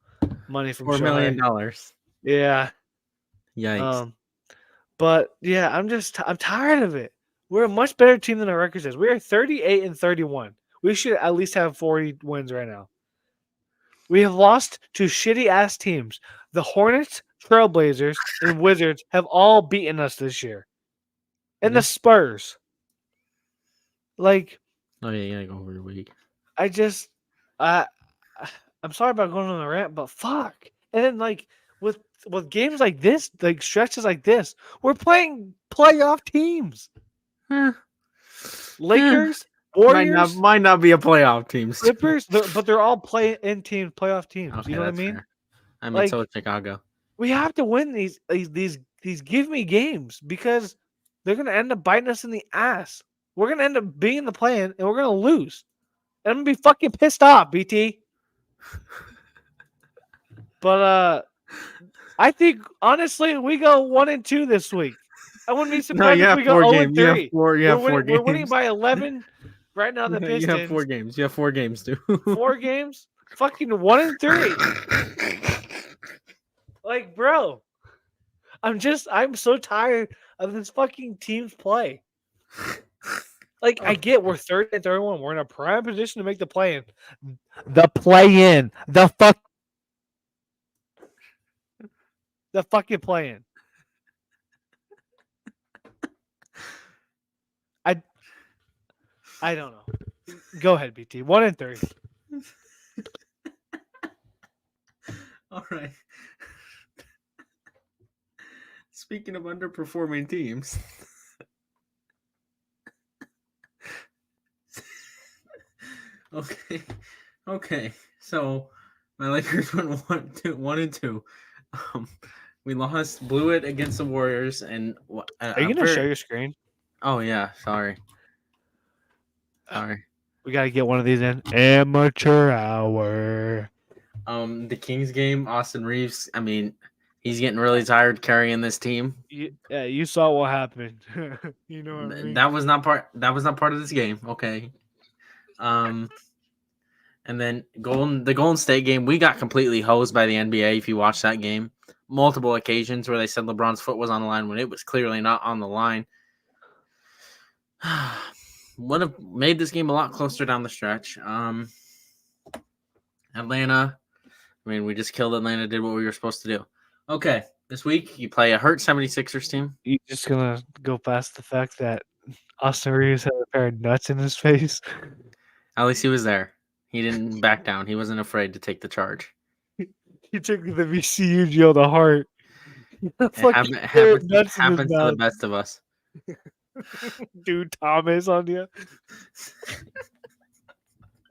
money from $4 million. Shohei. Yeah. Yikes. But yeah, I'm tired of it. We're a much better team than our record says. We are 38-31. We should at least have 40 wins right now. We have lost to shitty ass teams. The Hornets, Trailblazers, and Wizards have all beaten us this year. And Yeah. the Spurs. Like, Oh yeah, you gotta go every week. I'm sorry about going on a rant, but fuck. And then like with games like this, like stretches like this, we're playing playoff teams. Eh, Lakers, eh, Warriors, might not be a playoff team. Clippers, but they're all play-in teams, playoff teams. Okay, You know what I that's mean? fair. I mean, Like, so is Chicago. we have to win these give me games because they're gonna end up biting us in the ass. We're gonna end up being the play-in and we're gonna lose. And I'm gonna be fucking pissed off, BT. But I think honestly we go 1-2 this week. I wouldn't be surprised if we go 0-3. You have four games. We're winning by 11 right now. The Pistons. You have 4 games. You have 4 games, dude. 4 games. Fucking 1-3. Like, bro, I'm so tired of this fucking team's play. Like, I get we're 30 and 31. We're in a prime position to make the play-in. The play-in. The fucking play-in. I don't know. Go ahead, BT. 1-3. All right. Speaking of underperforming teams. Okay. So my Lakers went 1-2. We blew it against the Warriors, and are you gonna show your screen? Oh yeah, sorry. We gotta get one of these in. Amateur hour. The Kings game, Austin Reeves. I mean, he's getting really tired carrying this team. You saw what happened. You know what I mean? That was not part of this game. Okay. And then the Golden State game, we got completely hosed by the NBA. If you watch that game, multiple occasions where they said LeBron's foot was on the line when it was clearly not on the line. Would have made this game a lot closer down the stretch. Atlanta. I mean, we just killed Atlanta, did what we were supposed to do. Okay, this week you play a hurt 76ers team. You just gonna go past the fact that Austin Reeves had a pair of nuts in his face? At least he was there. He didn't back down. He wasn't afraid to take the charge. He took the VCU jail to heart. It happens to the best of us. Dude, Thomas on you.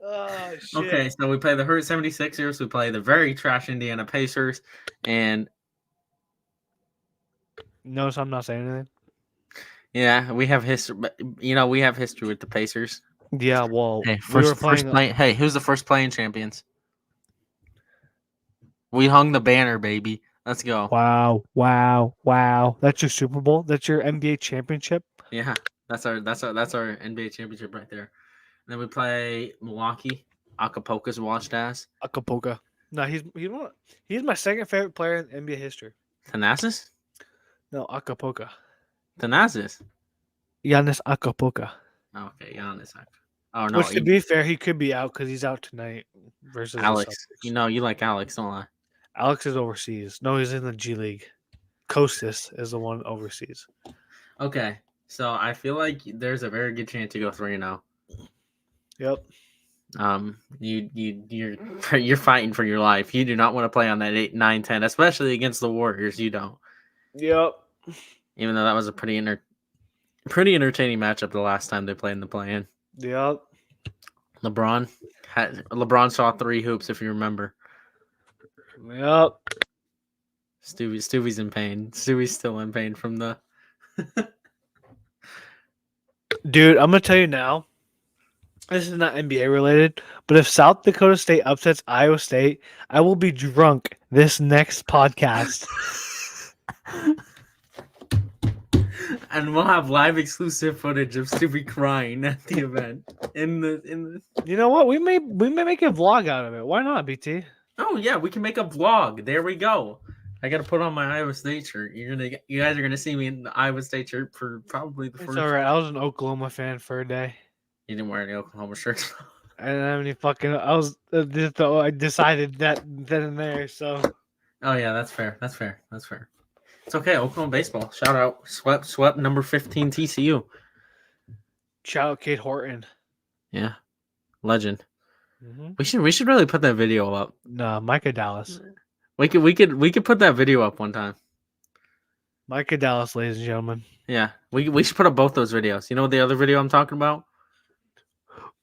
Oh, shit. Okay, so we play the hurt 76ers. We play the very trash Indiana Pacers. And notice I'm not saying anything. Yeah, we have history. We have history with the Pacers. Yeah, well, hey, who's the first playing champions? We hung the banner, baby. Let's go. Wow. That's your Super Bowl? That's your NBA championship? Yeah, that's our NBA championship right there. And then we play Milwaukee. Acapulco's washed ass. Acapulco. No, he's my second favorite player in NBA history. Thanasis? No, Acapulco. Thanasis? Giannis Acapulco. Okay, Giannis. Oh no. Which, to be fair, he could be out because he's out tonight versus Alex. You like Alex, don't lie. Alex is overseas. No, he's in the G League. Costas is the one overseas. Okay, so I feel like there's a very good chance to go 3-0. Yep. You're fighting for your life. You do not want to play on that 8, 9, 10, especially against the Warriors. You don't. Yep. Even though that was a pretty entertaining matchup the last time they played in the play-in. Yep. LeBron saw 3 hoops, if you remember. Yep. Stuvie's in pain. Stuvie's still in pain from the. Dude, I'm gonna tell you now. This is not NBA related, but if South Dakota State upsets Iowa State, I will be drunk this next podcast. And we'll have live exclusive footage of Stubby crying at the event. In the You know what? We may make a vlog out of it. Why not, BT? Oh yeah, we can make a vlog. There we go. I gotta put on my Iowa State shirt. You guys are gonna see me in the Iowa State shirt for probably the It's first. all right. I was an Oklahoma fan for a day. You didn't wear any Oklahoma shirts. I didn't have any fucking. I was I decided that then and there. So. Oh yeah, that's fair. That's fair. That's fair. It's okay. Oklahoma baseball. Shout out. Swept number 15 TCU. Shout out Kate Horton. Yeah, legend. Mm-hmm. We should really put that video up. No, Micah Dallas. We could put that video up one time. Micah Dallas, ladies and gentlemen. Yeah, we should put up both those videos. You know the other video I'm talking about?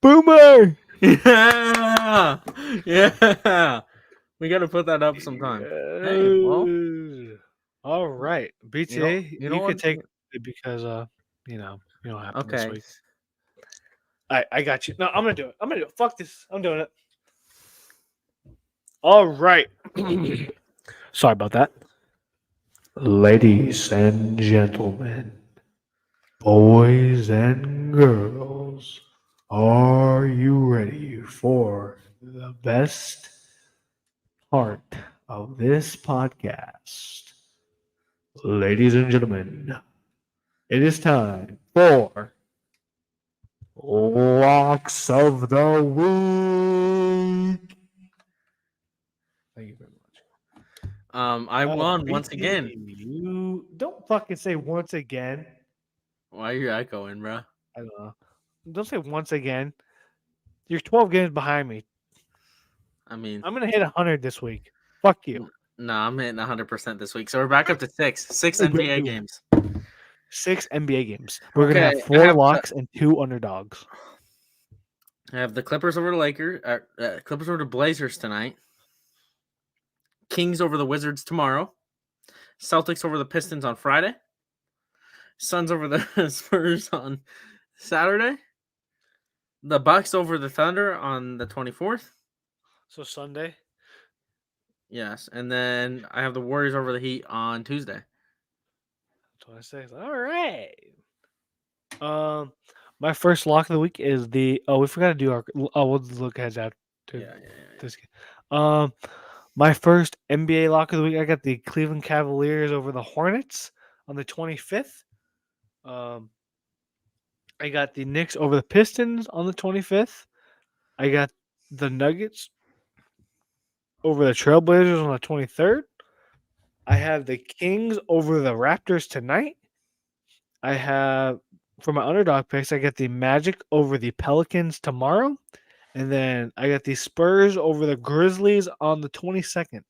Boomer. Yeah, yeah. We got to put that up sometime. Hey, well, all right, BTA, you could take it because you don't have this week. I got you. No, I'm gonna do it. Fuck this. I'm doing it. All right. Sorry about that. Ladies and gentlemen, boys and girls, are you ready for the best part of this podcast? Ladies and gentlemen, it is time for Locks of the Week. Thank you very much. I won once again. You don't fucking say once again. Why are you echoing, bro? I don't know. Don't say once again. You're 12 games behind me. I mean, I'm gonna hit 100 this week. Fuck you. No, I'm hitting 100% this week. So we're back up to six NBA games. 6 NBA games. We're gonna have 4 locks and 2 underdogs. I have the Clippers over the Lakers. Clippers over the Blazers tonight. Kings over the Wizards tomorrow. Celtics over the Pistons on Friday. Suns over the Spurs on Saturday. The Bucks over the Thunder on the 24th. So Sunday? Yes. And then I have the Warriors over the Heat on Tuesday. 26. All right. My first lock of the week is we forgot to do our. We'll look ahead after this game. My first NBA lock of the week, I got the Cleveland Cavaliers over the Hornets on the 25th. I got the Knicks over the Pistons on the 25th. I got the Nuggets over the Trailblazers on the 23rd. I have the Kings over the Raptors tonight. I have, for my underdog picks, I got the Magic over the Pelicans tomorrow. And then I got the Spurs over the Grizzlies on the 22nd.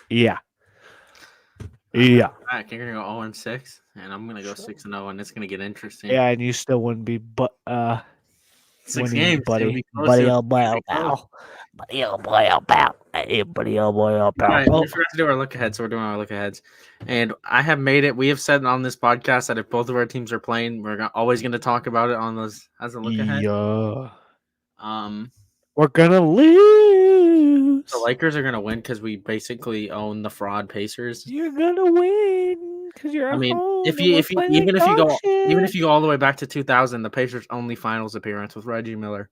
Yeah. Yeah. All right, you're gonna go 0-6, and I'm gonna go 6-0, and it's gonna get interesting. Yeah, and you still wouldn't be 6 games, buddy. Buddy, oh boy, oh All right, we forgot to do our look ahead, so we're doing our look aheads. And I have made it. We have said on this podcast that if both of our teams are playing, we're always going to talk about it on those as a look ahead. Yeah. We're gonna lose. The Lakers are going to win because we basically own the fraud Pacers. You're gonna win because you're. I mean, home even if you go all the way back to 2000, the Pacers' only finals appearance with Reggie Miller.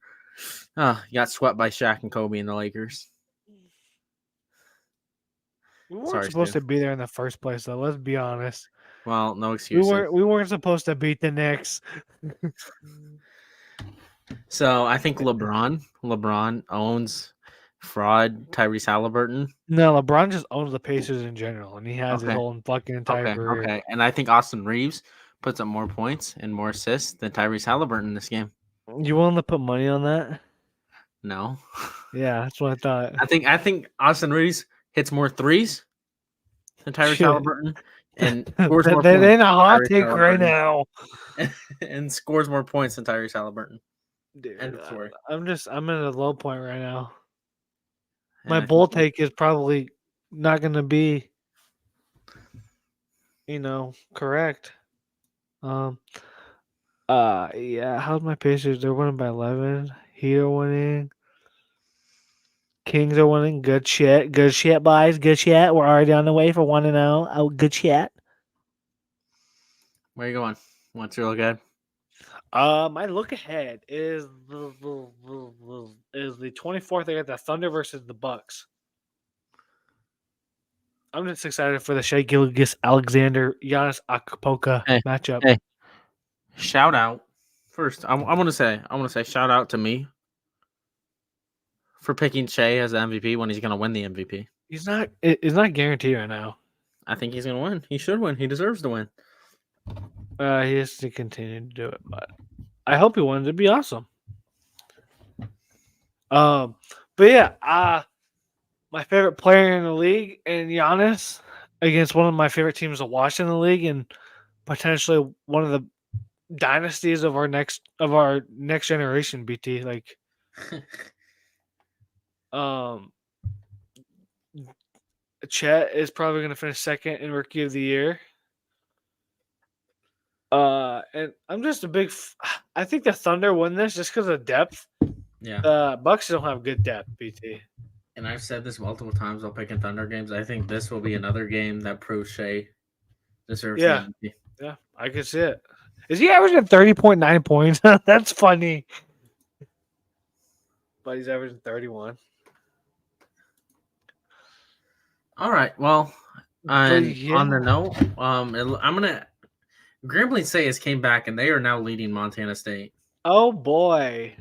You got swept by Shaq and Kobe and the Lakers. We weren't supposed to be there in the first place, though. Let's be honest. Well, no excuses. We weren't supposed to beat the Knicks. So I think LeBron owns fraud Tyrese Halliburton. No, LeBron just owns the Pacers in general, and he has his whole fucking entire career. Okay, and I think Austin Reeves puts up more points and more assists than Tyrese Halliburton in this game. You willing to put money on that? No. Yeah, that's what I thought. I think Austin Reeves hits more threes than Tyrese Halliburton and scores more points. That ain't a hot take right now. And scores more points than Tyrese Halliburton. Dude, I'm at a low point right now. And my bull take is probably not going to be, correct. Yeah. How's my Pacers? They're winning by 11. Heat are winning. Kings are winning. Good shit. Good shit, boys. Good shit. We're already on the way for 1-0. Oh, good shit. Where you going? What's your look at? My look ahead is the 24th. They got the Thunder versus the Bucks. I'm just excited for the Shai Gilgeous-Alexander Giannis Acapulco matchup. Hey, shout out first. I want to say shout out to me for picking Shai as the MVP when he's going to win the MVP. It's not guaranteed right now. I think he's going to win. He should win. He deserves to win. He has to continue to do it, but I hope he wins. It'd be awesome. But yeah, my favorite player in the league, and Giannis against one of my favorite teams to watch in the league, and potentially one of the dynasties of our next generation. BT, like, Chet is probably going to finish second in Rookie of the Year. And I'm just a big. I think the Thunder win this just because of depth. Yeah. The Bucks don't have good depth, BT. And I've said this multiple times while picking Thunder games. I think this will be another game that proves Shai deserves the MVP. Yeah, I can see it. Is he averaging 30.9 points? That's funny. But he's averaging 31. All right. Well, on the note, I'm gonna. Grambling State has came back and they are now leading Montana State. Oh boy!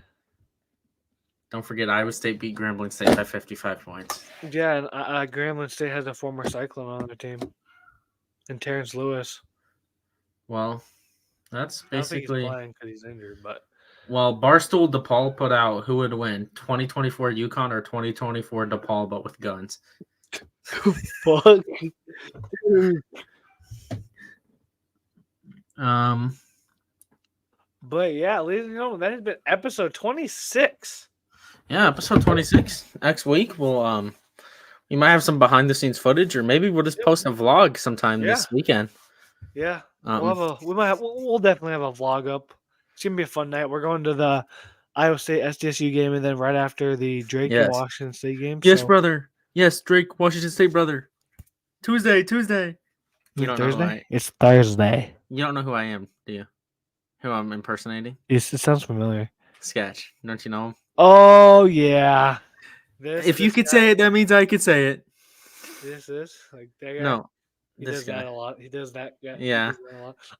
Don't forget, Iowa State beat Grambling State by 55 points. Yeah, and Grambling State has a former Cyclone on their team, and Terrence Lewis. Well, that's basically. I don't think he's playing because he's injured, but. Well, Barstool DePaul put out who would win, 2024 UConn or 2024 DePaul, but with guns. Fuck. But yeah, ladies and gentlemen, that has been episode 26. Yeah, episode 26. Next week we'll we might have some behind the scenes footage, or maybe we'll just post a vlog sometime this weekend. Yeah, we'll definitely have a vlog up. It's gonna be a fun night. We're going to the Iowa State SDSU game, and then right after the Drake and Washington State game. Yes, brother. Yes, Drake, Washington State, brother. Tuesday. You don't Thursday? know who It's Thursday. You don't know who I am, do you? Who I'm impersonating? It sounds familiar. Sketch. Don't you know him? Oh, yeah. If you could say it, that means I could say it. This is like that guy. No. He does that a lot. He does that. Yeah. Yeah.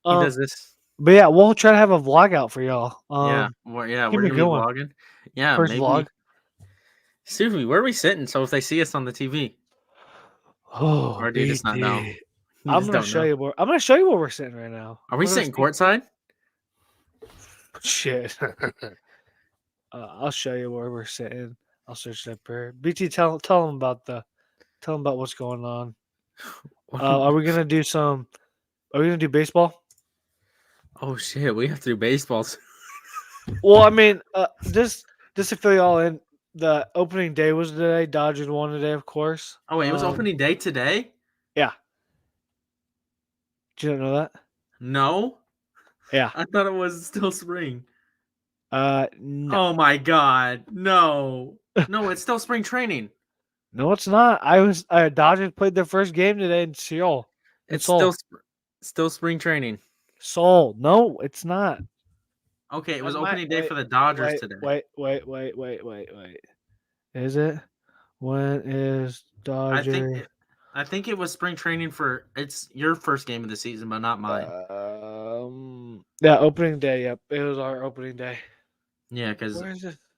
He does this. But yeah, we'll try to have a vlog out for y'all. We're gonna be vlogging. Yeah, first maybe. vlog. Suvi, where are we sitting? So if they see us on the TV, or do you just not know? I'm gonna show you where. I'm gonna show you where we're sitting right now. Are we sitting courtside? Shit. I'll show you where we're sitting. I'll search that prayer. BT, tell them about what's going on. Are we gonna do baseball? Oh shit, we have to do baseballs. Well, I mean, just to fill y'all in, the opening day was today. Dodgers won today, of course. Oh wait, it was opening day today? Yeah. Did you not know that? No. Yeah. I thought it was still spring. No. Oh my god, no. No, it's still spring training. No, it's not. Dodgers played their first game today in Seoul. It's still spring training. Seoul. No, it's not. Okay, it was opening day for the Dodgers today. Wait. Is it? When is Dodgers? I think it was spring training it's your first game of the season, but not mine. Yeah, opening day. Yep, it was our opening day. Yeah, because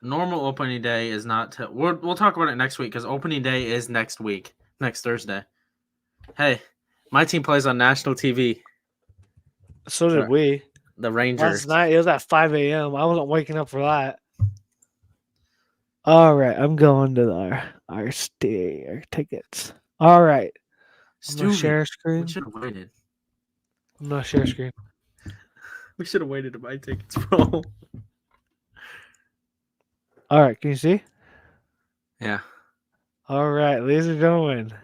normal opening day is not. We'll talk about it next week because opening day is next week, next Thursday. Hey, my team plays on national TV. So did we. The Rangers. Last night it was at 5 a.m. I wasn't waking up for that. All right, I'm going to our tickets. All right. I'm gonna share screen. We should have waited. I'm gonna share screen. We should have waited to buy tickets, bro. All right, can you see? Yeah. All right, ladies and gentlemen.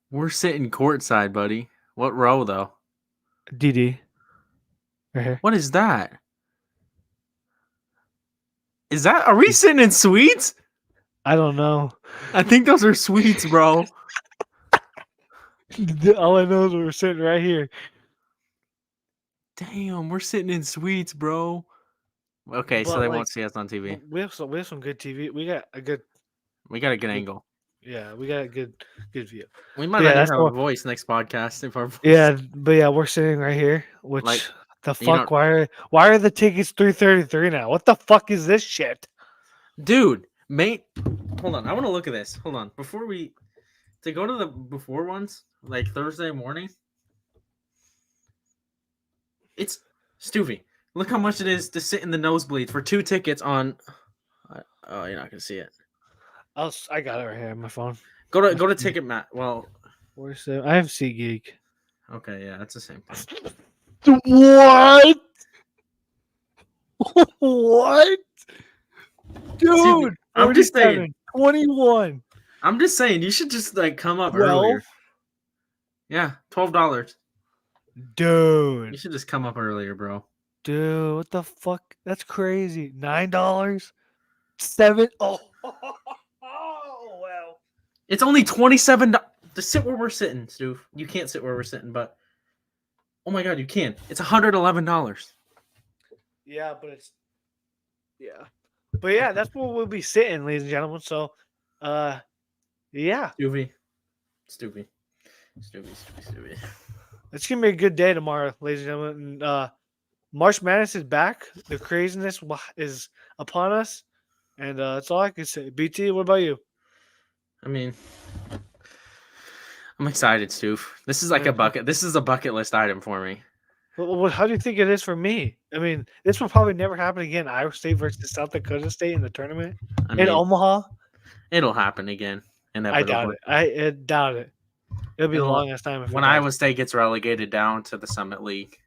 We're sitting courtside, buddy. What row, though? DD. Right here. What is that? Are we sitting in suites? I don't know. I think those are sweets, bro. All I know is we're sitting right here. Damn, we're sitting in sweets, bro. Okay, so But they like, won't see us on TV. we have some good TV. We got a good We got a good angle. Yeah, we got a good view. We might Yeah, not that's even have more. a voice next podcast if our voice. Yeah, but yeah, we're sitting right here. Which Like, the you know- fuck? Why are the tickets $333 now? What the fuck is this shit? dude, mate. Hold on, I want to look at this. Hold on, to go to the before ones like Thursday morning. It's Stuvie. Look how much it is to sit in the nosebleed for 2 tickets on. Oh, you're not gonna see it. I got it right here on my phone. Go to Ticketmat. Well, Where's the? I have SeatGeek. okay, yeah, that's the same thing. What? What? Dude, I'm just saying. 47, 21. I'm just saying you should just like come up 12? earlier. Yeah, $12. You Dude, should just come up earlier, bro. what the fuck? That's crazy. $9, 7. Oh, well. It's only $27 to sit where we're sitting, Stu. You can't sit where we're sitting, but oh my god, you can. It's $111. Yeah, but it's that's where we'll be sitting, ladies and gentlemen. So, yeah, Stuvie. it's gonna be a good day tomorrow, ladies and gentlemen. And, March Madness is back. The craziness is upon us, and that's all I can say. BT, what about you? I mean, I'm excited, Stu. This is like a bucket. This is a bucket list item for me. How do you think it is for me? I mean, this will probably never happen again. Iowa State versus South Dakota State in the tournament in Omaha. It'll happen again. I doubt it. I doubt it. It'll be the longest time. When Iowa State gets relegated down to the Summit League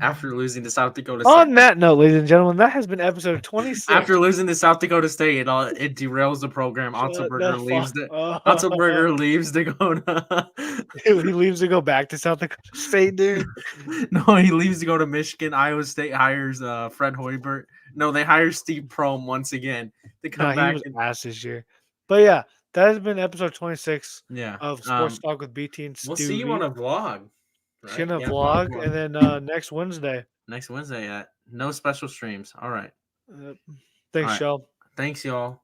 after losing to South Dakota State. On that note, ladies and gentlemen, that has been episode 26. After losing to South Dakota State, it derails the program. Otzelberger leaves to go to. He leaves to go back to South Dakota State, dude. No, he leaves to go to Michigan. Iowa State hires Fred Hoiberg. No, they hire Steve Prohm once again to come back. He was ass this year. But yeah, that has been episode 26 Yeah. of Sports Talk with BT and Stevie. We'll see you on a vlog. Right? See you on a vlog, and then next Wednesday. No special streams. All right. Thanks, y'all. Thanks, y'all.